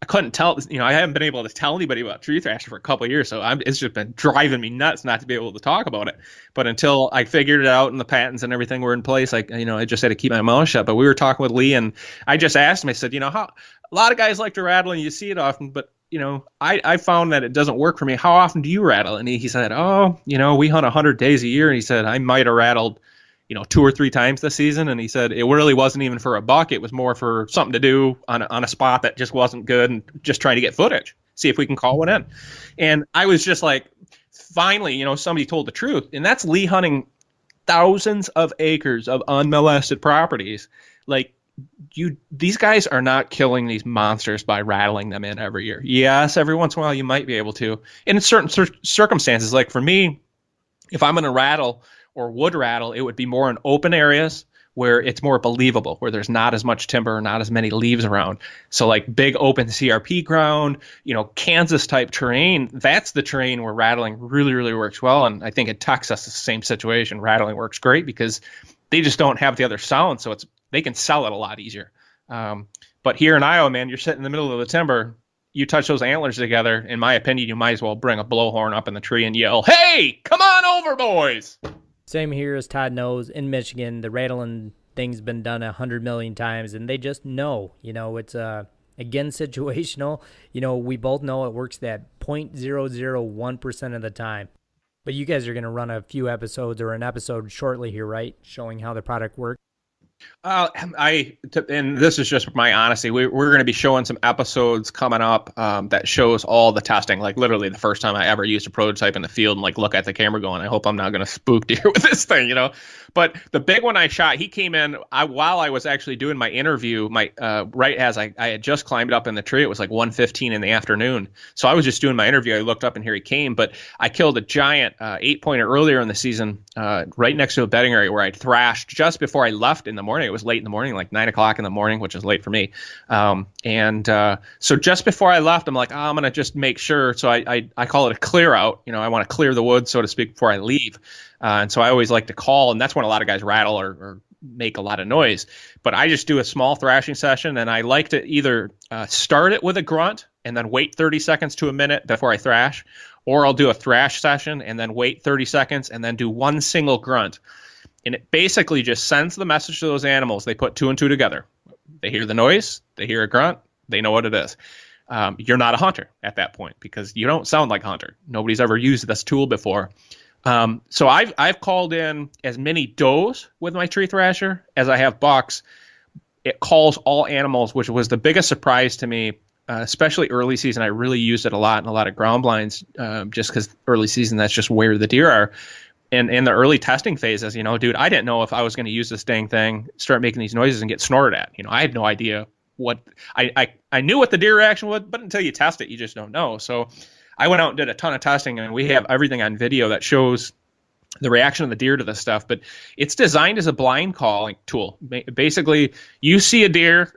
couldn't tell, I haven't been able to tell anybody about Tree Thrasher for a couple of years. So it's just been driving me nuts not to be able to talk about it. But until I figured it out and the patents and everything were in place, I just had to keep my mouth shut. But we were talking with Lee, and I just asked him, I said, how a lot of guys like to rattle and you see it often, but I found that it doesn't work for me. How often do you rattle? And he said, we hunt 100 days a year. And he said, I might have rattled 2 or 3 times this season. And he said it really wasn't even for a buck. It was more for something to do on a spot that just wasn't good, and just trying to get footage, see if we can call one in. And I was just like, finally, somebody told the truth. And that's Lee hunting thousands of acres of unmolested properties. Like, these guys are not killing these monsters by rattling them in every year. Yes, every once in a while you might be able to. In certain circumstances, like for me, if I'm going to rattle or would rattle, it would be more in open areas where it's more believable, where there's not as much timber, not as many leaves around. So like big open CRP ground, Kansas type terrain, that's the terrain where rattling really, really works well. And I think in Texas, it's the same situation. Rattling works great because they just don't have the other sound. So they can sell it a lot easier. But here in Iowa, man, you're sitting in the middle of the timber. You touch those antlers together, in my opinion, you might as well bring a blowhorn up in the tree and yell, "Hey, come on over, boys!" Same here, as Todd knows. In Michigan, the rattling thing's been done 100 million times, and they just know. It's again situational. We both know it works that 0.001% of the time. But you guys are going to run a few episodes, or an episode shortly here, right? Showing how the product works. And this is just my honesty. We're going to be showing some episodes coming up that shows all the testing. Like literally the first time I ever used a prototype in the field, and like look at the camera going, I hope I'm not going to spook deer with this thing, But the big one I shot, he came in while I was actually doing my interview. Right as I had just climbed up in the tree, it was like 1:15 in the afternoon. So I was just doing my interview. I looked up and here he came. But I killed a giant 8-pointer earlier in the season, right next to a bedding area where I thrashed just before I left in the morning. It was late in the morning, like 9 o'clock in the morning, which is late for me. So just before I left, I'm like, I'm going to just make sure. So I call it a clear out. I want to clear the woods, so to speak, before I leave. And so I always like to call, and that's when a lot of guys rattle or make a lot of noise. But I just do a small thrashing session, and I like to either start it with a grunt and then wait 30 seconds to a minute before I thrash, or I'll do a thrash session and then wait 30 seconds and then do one single grunt. And it basically just sends the message to those animals. They put 2 and 2 together. They hear the noise, they hear a grunt, they know what it is. You're not a hunter at that point because you don't sound like a hunter. Nobody's ever used this tool before. So I've called in as many does with my Tree Thrasher as I have bucks. It calls all animals, which was the biggest surprise to me, especially early season. I really used it a lot in a lot of ground blinds, just because early season, that's just where the deer are. And in the early testing phases, dude, I didn't know if I was going to use this dang thing, start making these noises and get snorted at. I had no idea what I knew what the deer reaction was, but until you test it, you just don't know. So I went out and did a ton of testing, and we have everything on video that shows the reaction of the deer to this stuff. But it's designed as a blind calling tool. Basically, you see a deer,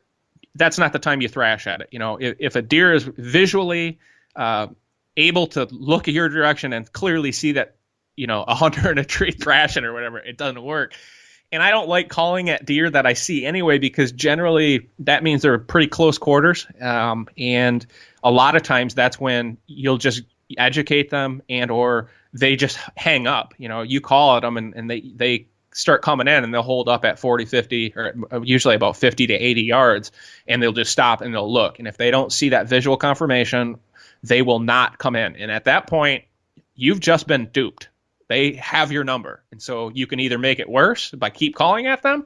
that's not the time you thrash at it. If a deer is visually able to look at your direction and clearly see that, a hunter in a tree thrashing or whatever, it doesn't work. And I don't like calling at deer that I see anyway, because generally that means they're pretty close quarters. And a lot of times that's when you'll just educate them or they just hang up. You call at them and they start coming in and they'll hold up at 40, 50, or usually about 50 to 80 yards, and they'll just stop and they'll look. And if they don't see that visual confirmation, they will not come in. And at that point, you've just been duped. They have your number. And so you can either make it worse by keep calling at them,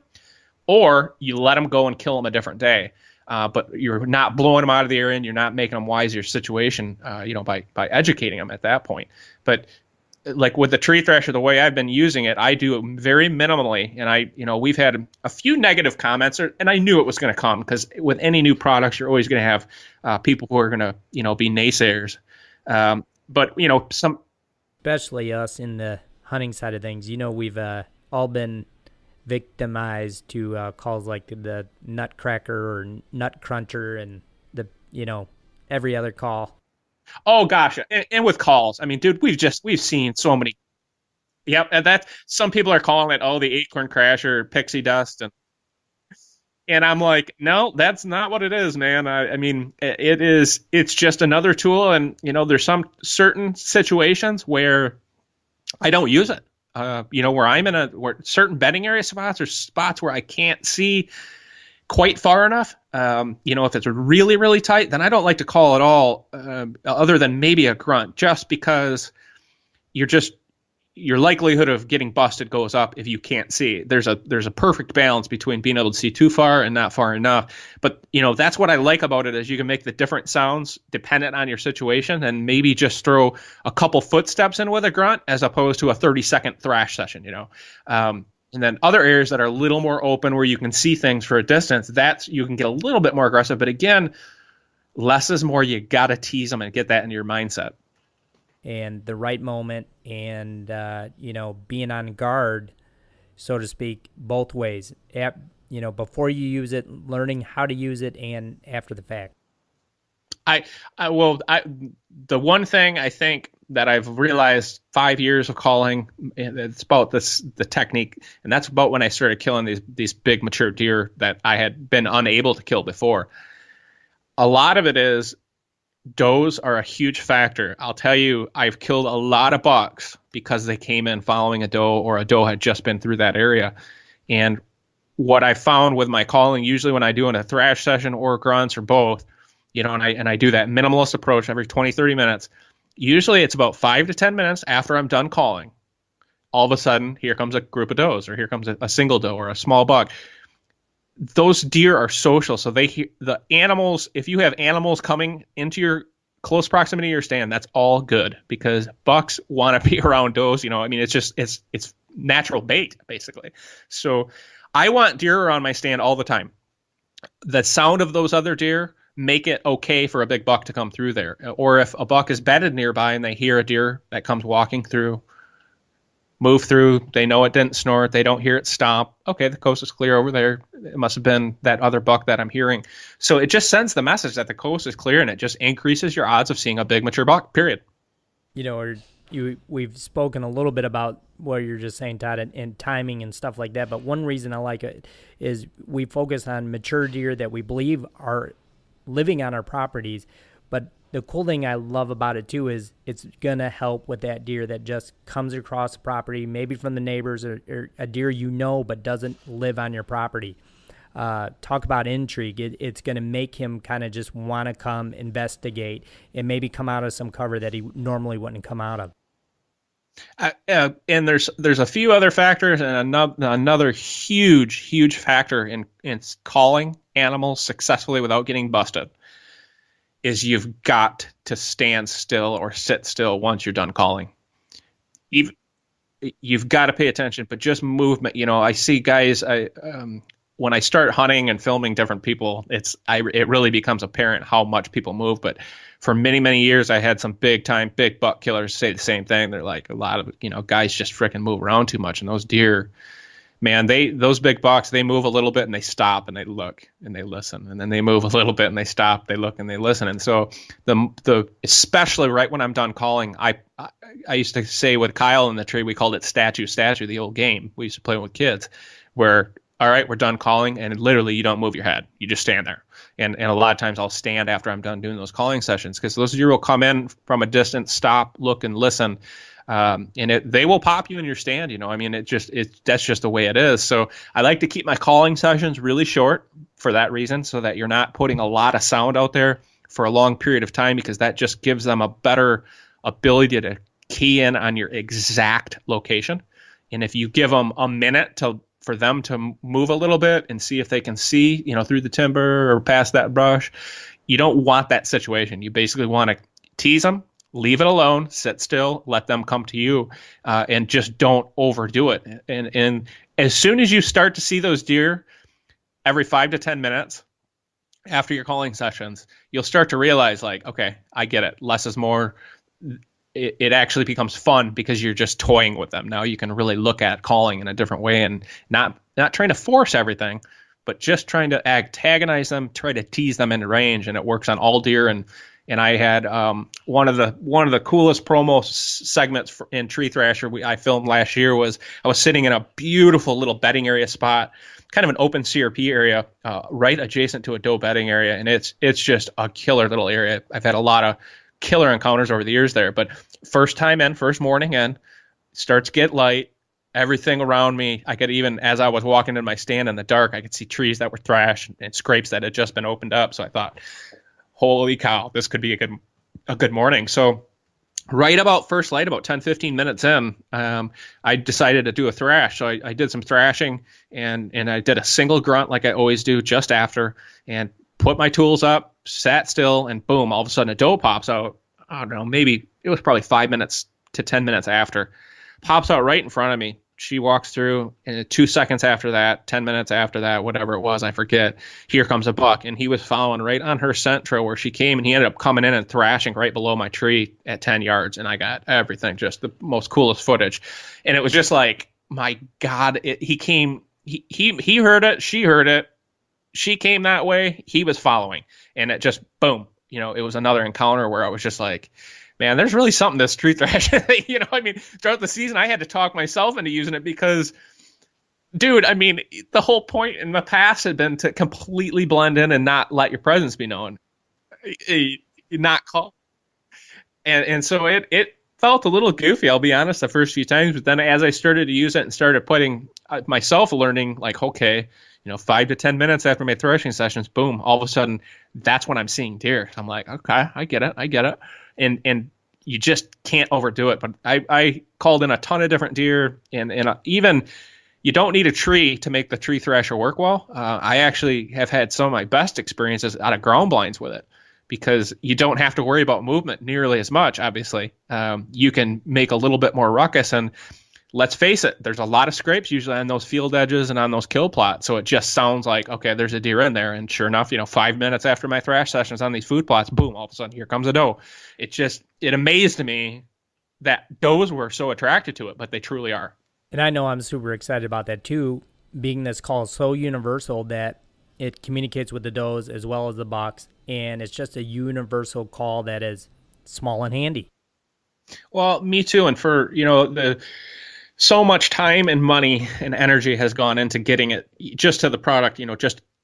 or you let them go and kill them a different day. But you're not blowing them out of the area, and you're not making them wise to your situation, by educating them at that point. But like with the Tree Thrasher, the way I've been using it, I do it very minimally. And we've had a few negative comments, and I knew it was going to come, because with any new products, you're always going to have people who are going to, be naysayers. But some, especially us in the hunting side of things, we've all been victimized to calls like the nutcracker or nut cruncher and the every other call. Oh gosh, and with calls, I mean, dude, we've seen so many. Yep, and that some people are calling it the acorn crasher, pixie dust, and I'm like, no, that's not what it is, man. I mean, it's just another tool, and there's some certain situations where I don't use it. Where I'm where certain bedding area spots or spots where I can't see quite far enough. If it's really, really tight, then I don't like to call at all, other than maybe a grunt, just because your likelihood of getting busted goes up if you can't see. There's a perfect balance between being able to see too far and not far enough. But that's what I like about it, is you can make the different sounds dependent on your situation, and maybe just throw a couple footsteps in with a grunt as opposed to a 30-second thrash session. And then other areas that are a little more open, where you can see things for a distance, you can get a little bit more aggressive. But again, less is more. You got to tease them and get that into your mindset. And the right moment, and being on guard, so to speak, both ways. Before you use it, learning how to use it, and after the fact. The one thing I think that I've realized 5 years of calling, it's about the technique, and that's about when I started killing these big mature deer that I had been unable to kill before. A lot of it is does are a huge factor. I'll tell you, I've killed a lot of bucks because they came in following a doe, or a doe had just been through that area. And what I found with my calling, usually when I do in a thrash session or grunts or both, and I do that minimalist approach every 20, 30 minutes, usually it's about 5 to 10 minutes after I'm done calling. All of a sudden, here comes a group of does, or here comes a single doe or a small buck. Those deer are social, so the animals, if you have animals coming into your close proximity to your stand, that's all good, because bucks want to be around does. It's natural bait, basically. So I want deer around my stand all the time. The sound of those other deer make it okay for a big buck to come through there. Or if a buck is bedded nearby and they hear a deer that comes walking through, move through, they know it didn't snort, they don't hear it stomp. Okay, the coast is clear over there. It must have been that other buck that I'm hearing. So it just sends the message that the coast is clear, and it just increases your odds of seeing a big mature buck, period. We've spoken a little bit about what you're just saying, Todd, and timing and stuff like that. But one reason I like it is we focus on mature deer that we believe are living on our properties. But the cool thing I love about it too is it's going to help with that deer that just comes across the property, maybe from the neighbors, or a deer but doesn't live on your property. Talk about intrigue. It's going to make him kind of just want to come investigate and maybe come out of some cover that he normally wouldn't come out of. And there's a few other factors, and another huge factor in calling animals successfully without getting busted is you've got to stand still or sit still once you're done calling. You've got to pay attention, but just movement. I see guys. When I start hunting and filming different people, it really becomes apparent how much people move. But for many years, I had some big buck killers say the same thing. They're like, a lot of guys just freaking move around too much, and those deer, man, those big bucks, they move a little bit and they stop and they look and they listen, and then they move a little bit and they stop, they look and they listen. And so especially right when I'm done calling, I used to say with Kyle in the tree, we called it statue, the old game we used to play with kids, where, all right, we're done calling, and literally you don't move your head, you just stand there. And a lot of times I'll stand after I'm done doing those calling sessions, because those deer will come in from a distance, stop, look, and listen. they will pop you in your stand. I mean, that's just the way it is. So I like to keep my calling sessions really short for that reason, so that you're not putting a lot of sound out there for a long period of time, because that just gives them a better ability to key in on your exact location. And if you give them a minute for them to move a little bit and see if they can see, through the timber or past that brush, you don't want that situation. You basically want to tease them, leave it alone, sit still, let them come to you, and just don't overdo it. And as soon as you start to see those deer every 5 to 10 minutes after your calling sessions, you'll start to realize, like, okay, I get it. Less is more. It actually becomes fun because you're just toying with them. Now you can really look at calling in a different way, and not trying to force everything, but just trying to antagonize them, try to tease them into range, and it works on all deer. And I had one of the coolest promo segments in Tree Thrasher I filmed last year was I was sitting in a beautiful little bedding area spot, kind of an open CRP area, right adjacent to a doe bedding area, and it's just a killer little area. I've had a lot of killer encounters over the years there, but first morning in, starts to get light. Everything around me, I could, even as I was walking in my stand in the dark, I could see trees that were thrashed and scrapes that had just been opened up. So I thought, holy cow, this could be a good morning. So right about first light, about 10, 15 minutes in, I decided to do a thrash. So I did some thrashing, and I did a single grunt like I always do just after, and put my tools up, sat still, and boom, all of a sudden a doe pops out. I don't know, maybe it was probably 5 minutes to 10 minutes after. Pops out right in front of me. She walks through, and 2 seconds after that, 10 minutes after that, whatever it was, I forget, here comes a buck. And he was following right on her scent trail where she came, and he ended up coming in and thrashing right below my tree at 10 yards. And I got everything, just the most coolest footage. And it was just like, my God, he came, he heard it, she heard it. She came that way, he was following, and it just, boom, it was another encounter where I was just like, man, there's really something to this tree thrashing thing. I mean, throughout the season, I had to talk myself into using it because, dude, I mean, the whole point in the past had been to completely blend in and not let your presence be known, not call. And so it felt a little goofy, I'll be honest, the first few times, but then as I started to use it and started putting myself learning, like, okay, 5 to 10 minutes after my thrashing sessions, boom, all of a sudden, that's when I'm seeing deer. I'm like, okay, I get it. And you just can't overdo it. But I called in a ton of different deer, and even you don't need a tree to make the Tree Thrasher work well. I actually have had some of my best experiences out of ground blinds with it, because you don't have to worry about movement nearly as much, obviously. You can make a little bit more ruckus, and let's face it, there's a lot of scrapes usually on those field edges and on those kill plots. So it just sounds like, okay, there's a deer in there. And sure enough, 5 minutes after my thrash sessions on these food plots, boom, all of a sudden here comes a doe. It amazed me that does were so attracted to it, but they truly are. And I know I'm super excited about that too, being this call is so universal that it communicates with the does as well as the bucks. And it's just a universal call that is small and handy. Well, me too. And for, so much time and money and energy has gone into getting it just to the product,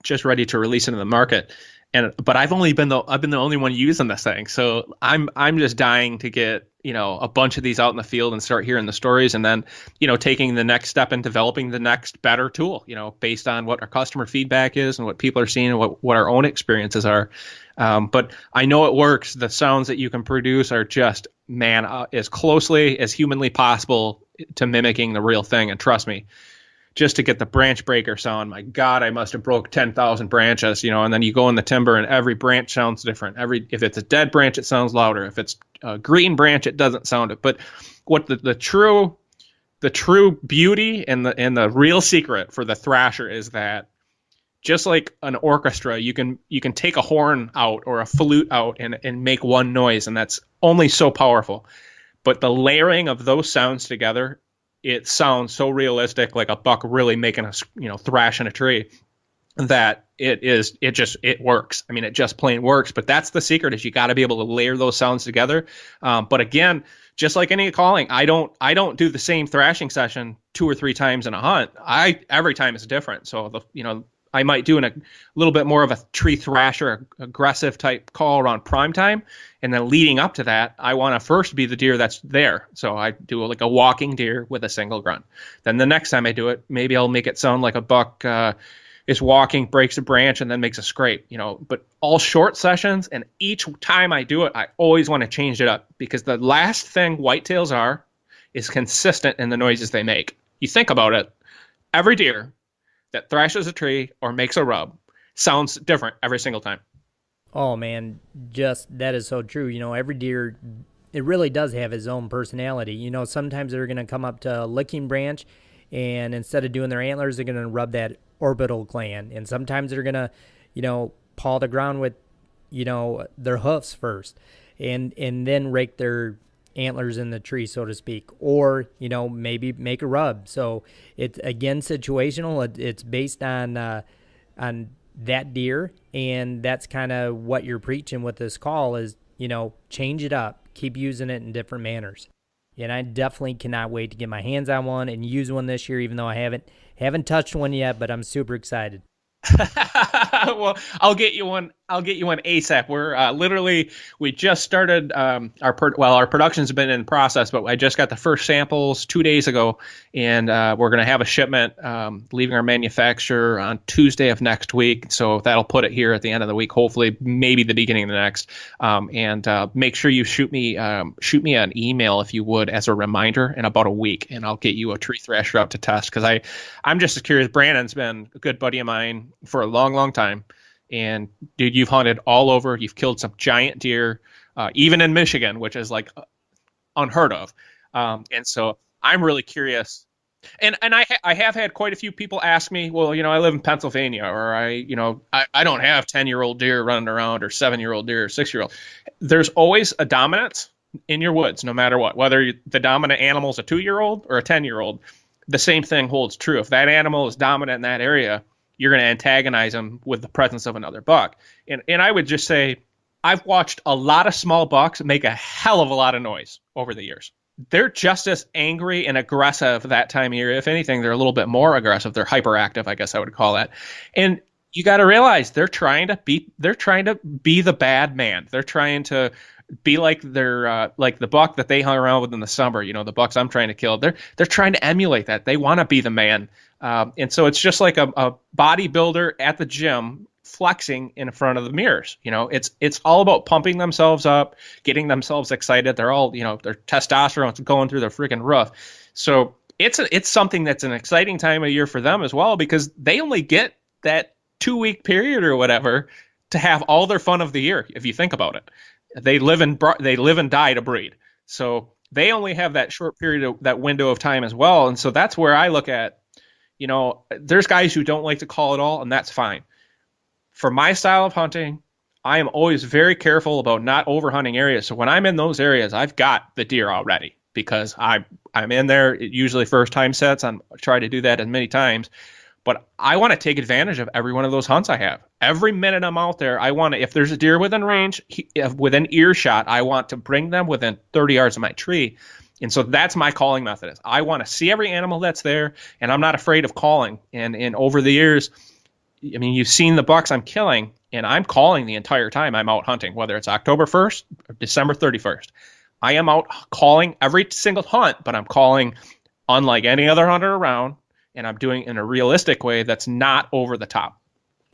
just ready to release into the market. But I've been the only one using this thing. So I'm just dying to get, a bunch of these out in the field and start hearing the stories, and then, taking the next step in developing the next better tool, based on what our customer feedback is and what people are seeing and what our own experiences are. But I know it works. The sounds that you can produce are just, as closely as humanly possible to mimicking the real thing. And trust me, just to get the branch breaker sound, my God, I must have broke 10,000 branches, and then you go in the timber and every branch sounds different. If it's a dead branch, it sounds louder. If it's a green branch, it doesn't sound it. But what the true beauty and the real secret for the thrasher is that, just like an orchestra, you can take a horn out or a flute out and make one noise, and that's only so powerful. But the layering of those sounds together, it sounds so realistic, like a buck really making a thrash in a tree, that it works. I mean, it just plain works. But that's the secret, is you got to be able to layer those sounds together. But again, just like any calling, I don't do the same thrashing session 2 or 3 times in a hunt. Every time is different. So I might do a little bit more of a Tree Thrasher, aggressive type call around prime time. And then leading up to that, I want to first be the deer that's there. So I do like a walking deer with a single grunt. Then the next time I do it, maybe I'll make it sound like a buck is walking, breaks a branch, and then makes a scrape, but all short sessions. And each time I do it, I always want to change it up, because the last thing whitetails are is consistent in the noises they make. You think about it, every deer that thrashes a tree or makes a rub sounds different every single time. Oh man, just that is so true. Every deer, it really does have his own personality. Sometimes they're going to come up to a licking branch, and instead of doing their antlers, they're going to rub that orbital gland. And sometimes they're going to, paw the ground with, their hoofs first, and then rake their antlers in the tree, so to speak, or maybe make a rub. So it's again situational. It's based on that deer, and that's kind of what you're preaching with this call is change it up, keep using it in different manners. And I definitely cannot wait to get my hands on one and use one this year, even though I haven't touched one yet, but I'm super excited. Well, I'll get you one. I'll get you one ASAP. We're we just started our production's been in process, but I just got the first samples 2 days ago, and we're going to have a shipment leaving our manufacturer on Tuesday of next week. So that'll put it here at the end of the week, hopefully, maybe the beginning of the next. And make sure you shoot me an email if you would, as a reminder, in about a week, and I'll get you a Tree Thrasher out to test, because I'm just as curious. Brandon's been a good buddy of mine for a long, long time. And dude, you've hunted all over. You've killed some giant deer, even in Michigan, which is like unheard of. And so I'm really curious. And I have had quite a few people ask me, well, I live in Pennsylvania, or I don't have 10-year-old deer running around, or 7-year-old deer, or 6-year-old. There's always a dominance in your woods, no matter what, whether the dominant animal is a 2-year-old or a 10-year-old. The same thing holds true. If that animal is dominant in that area, you're going to antagonize them with the presence of another buck. And I would just say, I've watched a lot of small bucks make a hell of a lot of noise over the years. They're just as angry and aggressive that time of year. If anything, they're a little bit more aggressive. They're hyperactive, I guess I would call that. And you got to realize they're trying to be the bad man. They're trying to be like like the buck that they hung around with in the summer. The bucks I'm trying to kill. They're trying to emulate that. They want to be the man. And so it's just like a bodybuilder at the gym flexing in front of the mirrors. It's all about pumping themselves up, getting themselves excited. They're all, their testosterone's going through their freaking roof. So it's something that's an exciting time of year for them as well, because they only get that 2-week period or whatever to have all their fun of the year. If you think about it, they live and die to breed. So they only have that short period, that window of time as well. And so that's where I look at, there's guys who don't like to call it all, and that's fine. For my style of hunting, I am always very careful about not overhunting areas. So when I'm in those areas, I've got the deer already, because I'm in there, usually first time sets. I try to do that as many times, but I want to take advantage of every one of those hunts I have. Every minute I'm out there, I want to, if there's a deer within range, within earshot, I want to bring them within 30 yards of my tree. And so that's my calling method. Is I want to see every animal that's there, and I'm not afraid of calling. And over the years, I mean, you've seen the bucks I'm killing, and I'm calling the entire time I'm out hunting, whether it's October 1st or December 31st. I am out calling every single hunt, but I'm calling unlike any other hunter around, and I'm doing it in a realistic way that's not over the top.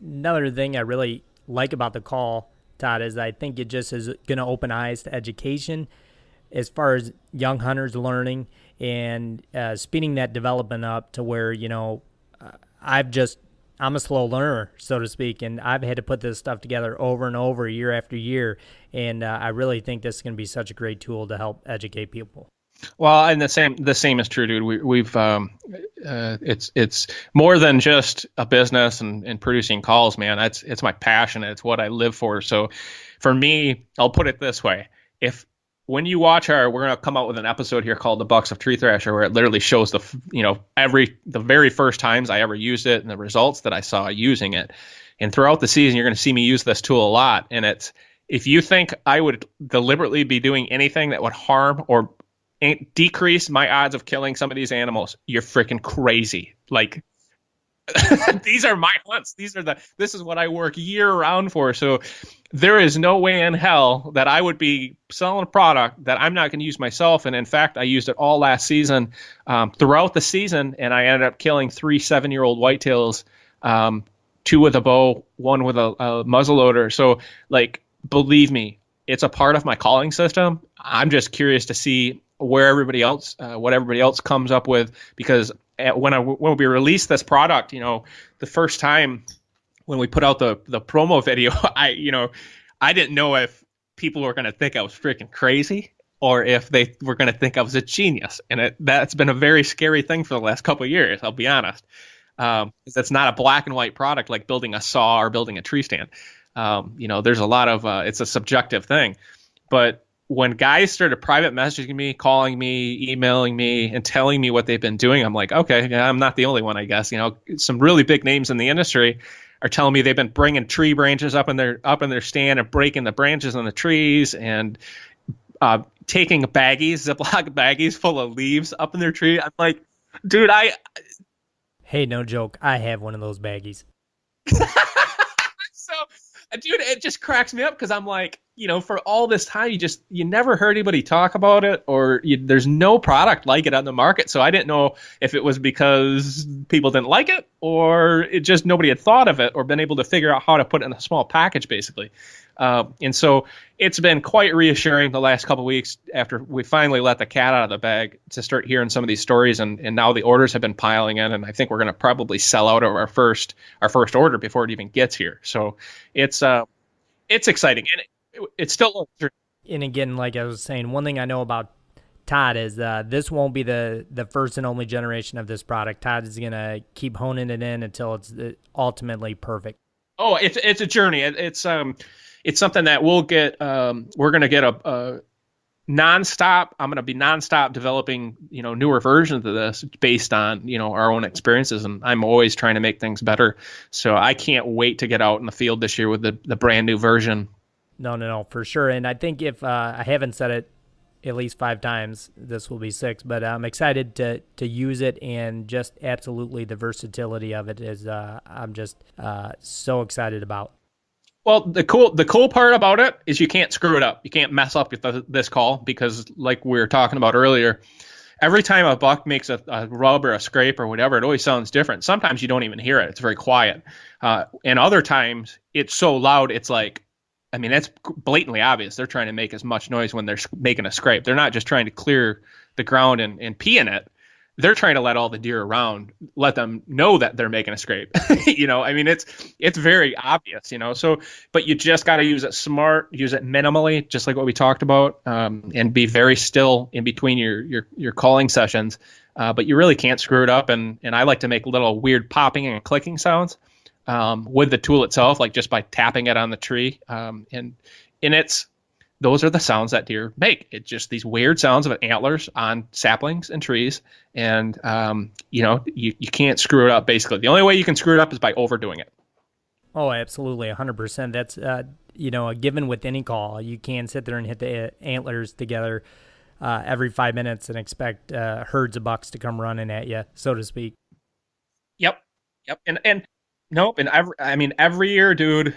Another thing I really like about the call, Todd, is I think it just is going to open eyes to education as far as young hunters learning, and speeding that development up to where, I'm a slow learner, so to speak, and I've had to put this stuff together over and over, year after year, and I really think this is going to be such a great tool to help educate people. Well, and the same is true, dude. We've it's more than just a business and producing calls, man. It's my passion. It's what I live for. So for me, I'll put it this way: when you watch we're going to come out with an episode here called The Bucks of Tree Thrasher, where it literally shows the very first times I ever used it and the results that I saw using it. And throughout the season, you're going to see me use this tool a lot. And if you think I would deliberately be doing anything that would harm or decrease my odds of killing some of these animals, you're freaking crazy. Like, These are my hunts. This is what I work year round for. So there is no way in hell that I would be selling a product that I'm not going to use myself. And in fact, I used it all last season, throughout the season, and I ended up killing 3 7-year-old whitetails, two with a bow, one with a muzzleloader. So, like, believe me, it's a part of my calling system. I'm just curious to see where everybody else, what everybody else comes up with, because when we released this product, the first time when we put out the promo video, I didn't know if people were going to think I was freaking crazy or if they were going to think I was a genius. And that's been a very scary thing for the last couple of years, I'll be honest. It's not a black and white product like building a saw or building a tree stand. There's a lot of, it's a subjective thing. But when guys started private messaging me, calling me, emailing me, and telling me what they've been doing, I'm like, okay, yeah, I'm not the only one, I guess. Some really big names in the industry are telling me they've been bringing tree branches up in their stand and breaking the branches on the trees, and taking Ziploc baggies full of leaves up in their tree. I'm like, dude, Hey, no joke. I have one of those baggies. So, dude, it just cracks me up because I'm like, for all this time, you never heard anybody talk about it, or there's no product like it on the market. So I didn't know if it was because people didn't like it, or it just nobody had thought of it or been able to figure out how to put it in a small package, basically. And so it's been quite reassuring the last couple of weeks after we finally let the cat out of the bag to start hearing some of these stories, and now the orders have been piling in, and I think we're going to probably sell out of our first order before it even gets here. So it's exciting, and it's still. And again, like I was saying, one thing I know about Todd is this won't be the first and only generation of this product. Todd is going to keep honing it in until it's ultimately perfect. Oh, it's a journey. It's something that we'll get. We're going to get a nonstop. I'm going to be nonstop developing, newer versions of this based on, our own experiences. And I'm always trying to make things better. So I can't wait to get out in the field this year with the brand new version. No, for sure. And I think if I haven't said it at least 5 times, this will be 6, but I'm excited to use it, and just absolutely the versatility of it is I'm just so excited about. Well, the cool part about it is you can't screw it up. You can't mess up with this call, because like we were talking about earlier, every time a buck makes a rub or a scrape or whatever, it always sounds different. Sometimes you don't even hear it. It's very quiet. And other times it's so loud, it's like, it's blatantly obvious. They're trying to make as much noise when they're making a scrape. They're not just trying to clear the ground and pee in it. They're trying to let all the deer around, let them know that they're making a scrape. It's very obvious, so, but you just got to use it smart, use it minimally, just like what we talked about, and be very still in between your calling sessions. But you really can't screw it up. And I like to make little weird popping and clicking sounds with the tool itself, like just by tapping it on the tree. Those are the sounds that deer make. It's just these weird sounds of antlers on saplings and trees. And, you can't screw it up, basically. The only way you can screw it up is by overdoing it. Oh, absolutely. 100%. That's, a given with any call. You can't sit there and hit the antlers together every 5 minutes and expect herds of bucks to come running at you, so to speak. Yep. And nope. And every year, dude,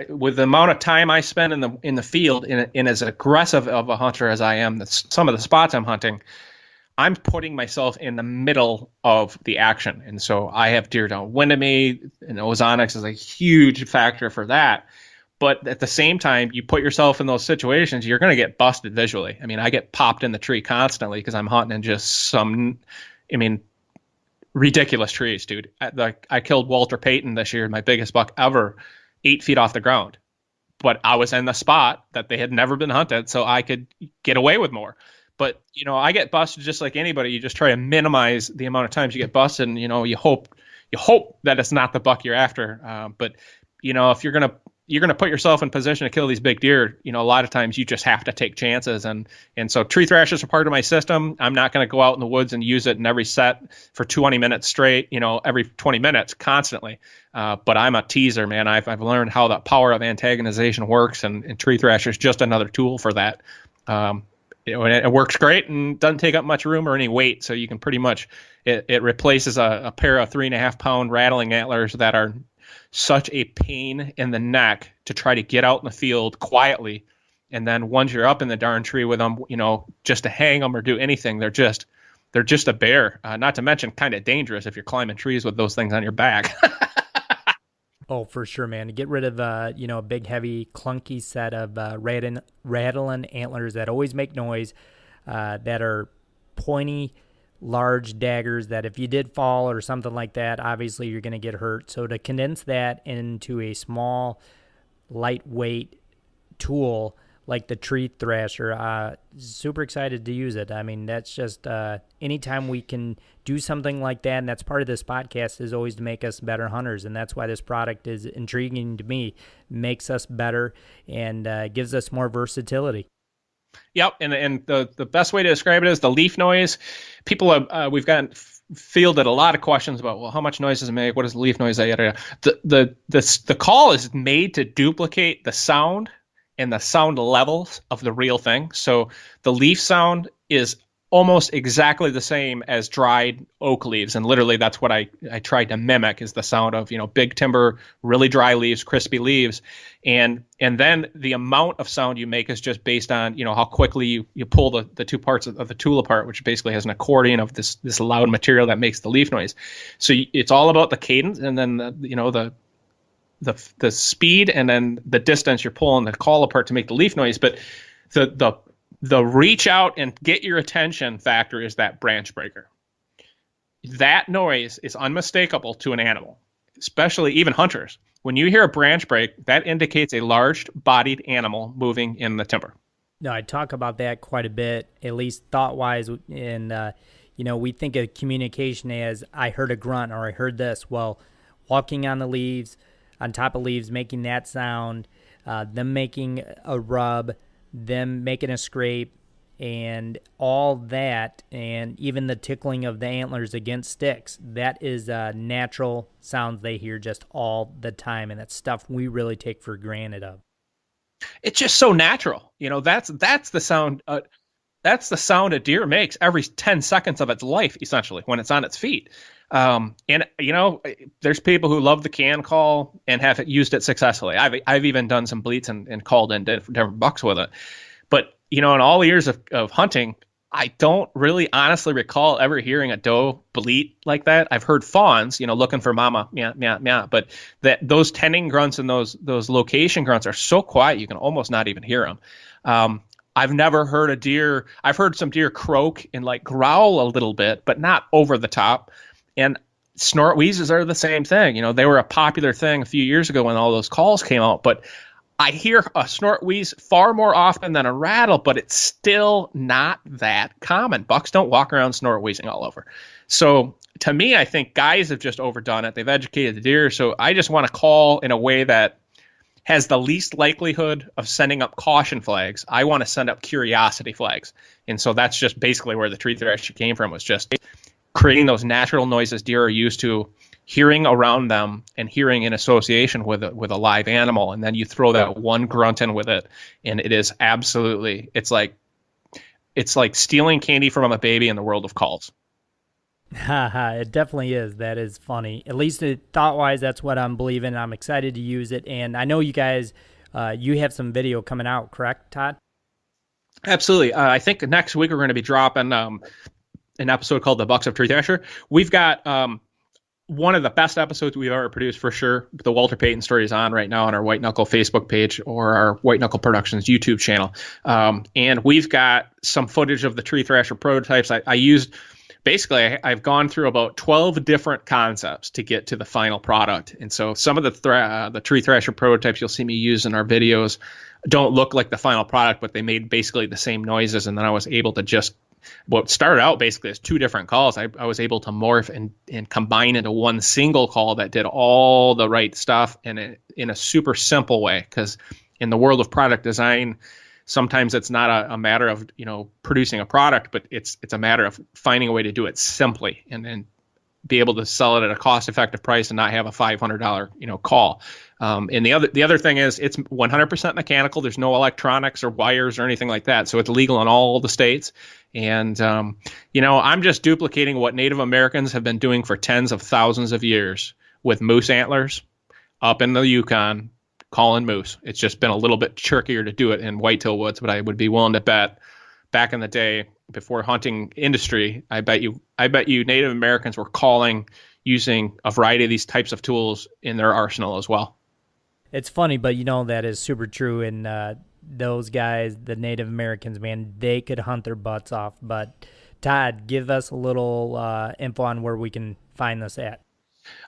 with the amount of time I spend in the field, in as aggressive of a hunter as I am, some of the spots I'm hunting, I'm putting myself in the middle of the action. And so I have deer downwind of me, and ozonics is a huge factor for that. But at the same time, you put yourself in those situations, you're going to get busted visually. I get popped in the tree constantly because I'm hunting in just ridiculous trees, dude. I killed Walter Payton this year, my biggest buck ever, 8 feet off the ground. But I was in the spot that they had never been hunted, so I could get away with more. But, I get busted just like anybody. You just try to minimize the amount of times you get busted, and, you hope that it's not the buck you're after. But, if you're going to put yourself in position to kill these big deer, a lot of times you just have to take chances. And so Tree Thrashers are part of my system. I'm not going to go out in the woods and use it in every set for 20 minutes straight, every 20 minutes constantly. But I'm a teaser, man. I've learned how the power of antagonization works, and Tree Thrasher is just another tool for that. And it works great and doesn't take up much room or any weight. So you can pretty much, it replaces a pair of 3.5 pound rattling antlers that are such a pain in the neck to try to get out in the field quietly. And then once you're up in the darn tree with them, just to hang them or do anything, they're just a bear. Not to mention kind of dangerous if you're climbing trees with those things on your back. Oh, for sure, man. To get rid of, a big, heavy, clunky set of rattling antlers that always make noise, that are pointy, large daggers that if you did fall or something like that, obviously you're going to get hurt. So to condense that into a small, lightweight tool like the Tree Thrasher, super excited to use it. I mean, that's just anytime we can do something like that, and that's part of this podcast, is always to make us better hunters, and that's why this product is intriguing to me, makes us better, and gives us more versatility. Yep, and the best way to describe it is the leaf noise. People have we've gotten fielded a lot of questions about, well, how much noise does it make? What is the leaf noise? The call is made to duplicate the sound and the sound levels of the real thing. So the leaf sound is almost exactly the same as dried oak leaves, and literally that's what I tried to mimic, is the sound of big timber, really dry leaves, crispy leaves, and then the amount of sound you make is just based on how quickly you pull the two parts of the tool apart, which basically has an accordion of this loud material that makes the leaf noise. So it's all about the cadence, and then the speed, and then the distance you're pulling the call apart to make the leaf noise. But the reach out and get your attention factor is that branch breaker. That noise is unmistakable to an animal, especially even hunters. When you hear a branch break, that indicates a large-bodied animal moving in the timber. No, I talk about that quite a bit, at least thought-wise, and we think of communication as, I heard a grunt or I heard this. Well, walking on the leaves, on top of leaves, making that sound, them making a rub, them making a scrape, and all that, and even the tickling of the antlers against sticks, that is natural sounds they hear just all the time, and that's stuff we really take for granted of. It's just so natural. That's the sound. That's the sound a deer makes every 10 seconds of its life, essentially, when it's on its feet. There's people who love the can call and have used it successfully. I've even done some bleats and called in different bucks with it. But, in all the years of hunting, I don't really honestly recall ever hearing a doe bleat like that. I've heard fawns, looking for mama, meow, meow, meow. But those tending grunts and those location grunts are so quiet, you can almost not even hear them. I've never heard a deer. I've heard some deer croak and growl a little bit, but not over the top. And snort wheezes are the same thing. They were a popular thing a few years ago when all those calls came out. But I hear a snort wheeze far more often than a rattle, but it's still not that common. Bucks don't walk around snort wheezing all over. So to me, I think guys have just overdone it. They've educated the deer. So I just want to call in a way that has the least likelihood of sending up caution flags. I want to send up curiosity flags. And so that's just basically where the Tree Thrasher came from, was just creating those natural noises deer are used to hearing around them and hearing in association with a live animal. And then you throw that one grunt in with it, and it is absolutely, it's like stealing candy from a baby in the world of calls. It definitely is. That is funny. At least thought-wise, that's what I'm believing. I'm excited to use it. And I know you guys, you have some video coming out, correct, Todd? Absolutely. I think next week we're going to be dropping an episode called The Bucks of Tree Thrasher. We've got one of the best episodes we've ever produced, for sure. The Walter Payton story is on right now on our White Knuckle Facebook page or our White Knuckle Productions YouTube channel. And we've got some footage of the Tree Thrasher prototypes. I used... Basically, I've gone through about 12 different concepts to get to the final product. And so some of the Tree Thrasher prototypes you'll see me use in our videos don't look like the final product, but they made basically the same noises. And then I was able to just, what started out basically as two different calls, I was able to morph and combine into one single call that did all the right stuff in a super simple way. Because in the world of product design, sometimes it's not a matter of producing a product, but it's a matter of finding a way to do it simply. And then be able to sell it at a cost-effective price and not have a $500, call. And the other thing is it's 100% mechanical. There's no electronics or wires or anything like that. So it's legal in all the states. And, I'm just duplicating what Native Americans have been doing for tens of thousands of years with moose antlers up in the Yukon, calling moose. It's just been a little bit trickier to do it in whitetail woods, but I would be willing to bet back in the day before hunting industry, I bet you Native Americans were calling using a variety of these types of tools in their arsenal as well. It's funny, but that is super true. And those guys, the Native Americans, man, they could hunt their butts off. But Todd, give us a little info on where we can find this at.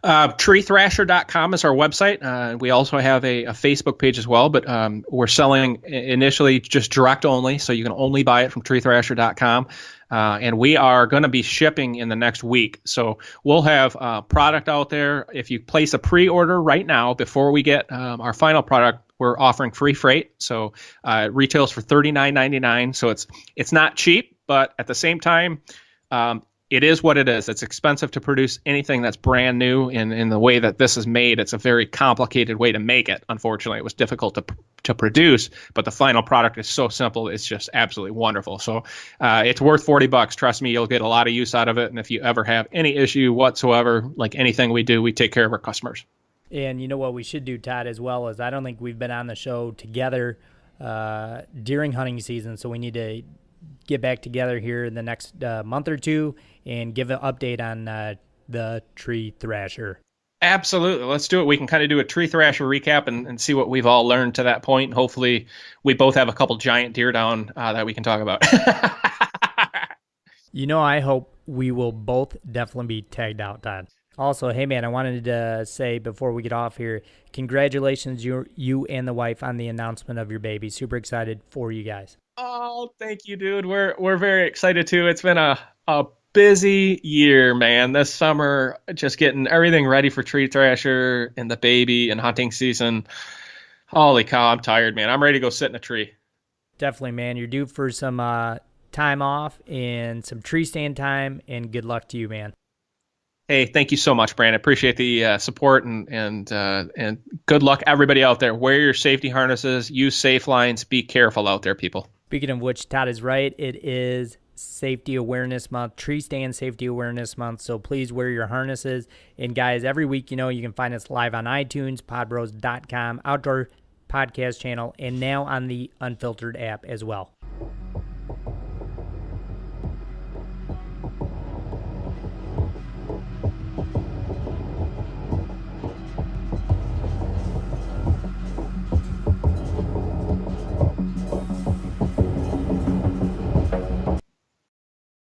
TreeThrasher.com is our website. We also have a Facebook page as well, but we're selling initially just direct only, so you can only buy it from TreeThrasher.com. And we are going to be shipping in the next week. So we'll have product out there. If you place a pre-order right now before we get our final product, we're offering free freight. So it retails for $39.99. So it's not cheap, but at the same time, it is what it is. It's expensive to produce anything that's brand new in the way that this is made. It's a very complicated way to make it. Unfortunately, it was difficult to produce, but the final product is so simple. It's just absolutely wonderful. So it's worth $40. Trust me, you'll get a lot of use out of it. And if you ever have any issue whatsoever, like anything we do, we take care of our customers. And you know what we should do, Todd, as well, is I don't think we've been on the show together during hunting season, so we need to get back together here in the next month or two and give an update on the Tree Thrasher. Absolutely. Let's do it. We can kind of do a Tree Thrasher recap and see what we've all learned to that point. And hopefully we both have a couple giant deer down that we can talk about. I hope we will both definitely be tagged out, Todd. Also, hey, man, I wanted to say before we get off here, congratulations, you and the wife, on the announcement of your baby. Super excited for you guys. Oh, thank you, dude. We're very excited, too. It's been a busy year, man. This summer, just getting everything ready for Tree Thrasher and the baby and hunting season. Holy cow, I'm tired, man. I'm ready to go sit in a tree. Definitely, man. You're due for some time off and some tree stand time, and good luck to you, man. Hey, thank you so much, Brandon. Appreciate the support and good luck, everybody out there. Wear your safety harnesses, use safe lines, be careful out there, people. Speaking of which, Todd is right. It is Safety Awareness Month, Tree Stand Safety Awareness Month, so please wear your harnesses. And guys, every week, you can find us live on iTunes, podbros.com, Outdoor Podcast channel, and now on the Unfiltered app as well.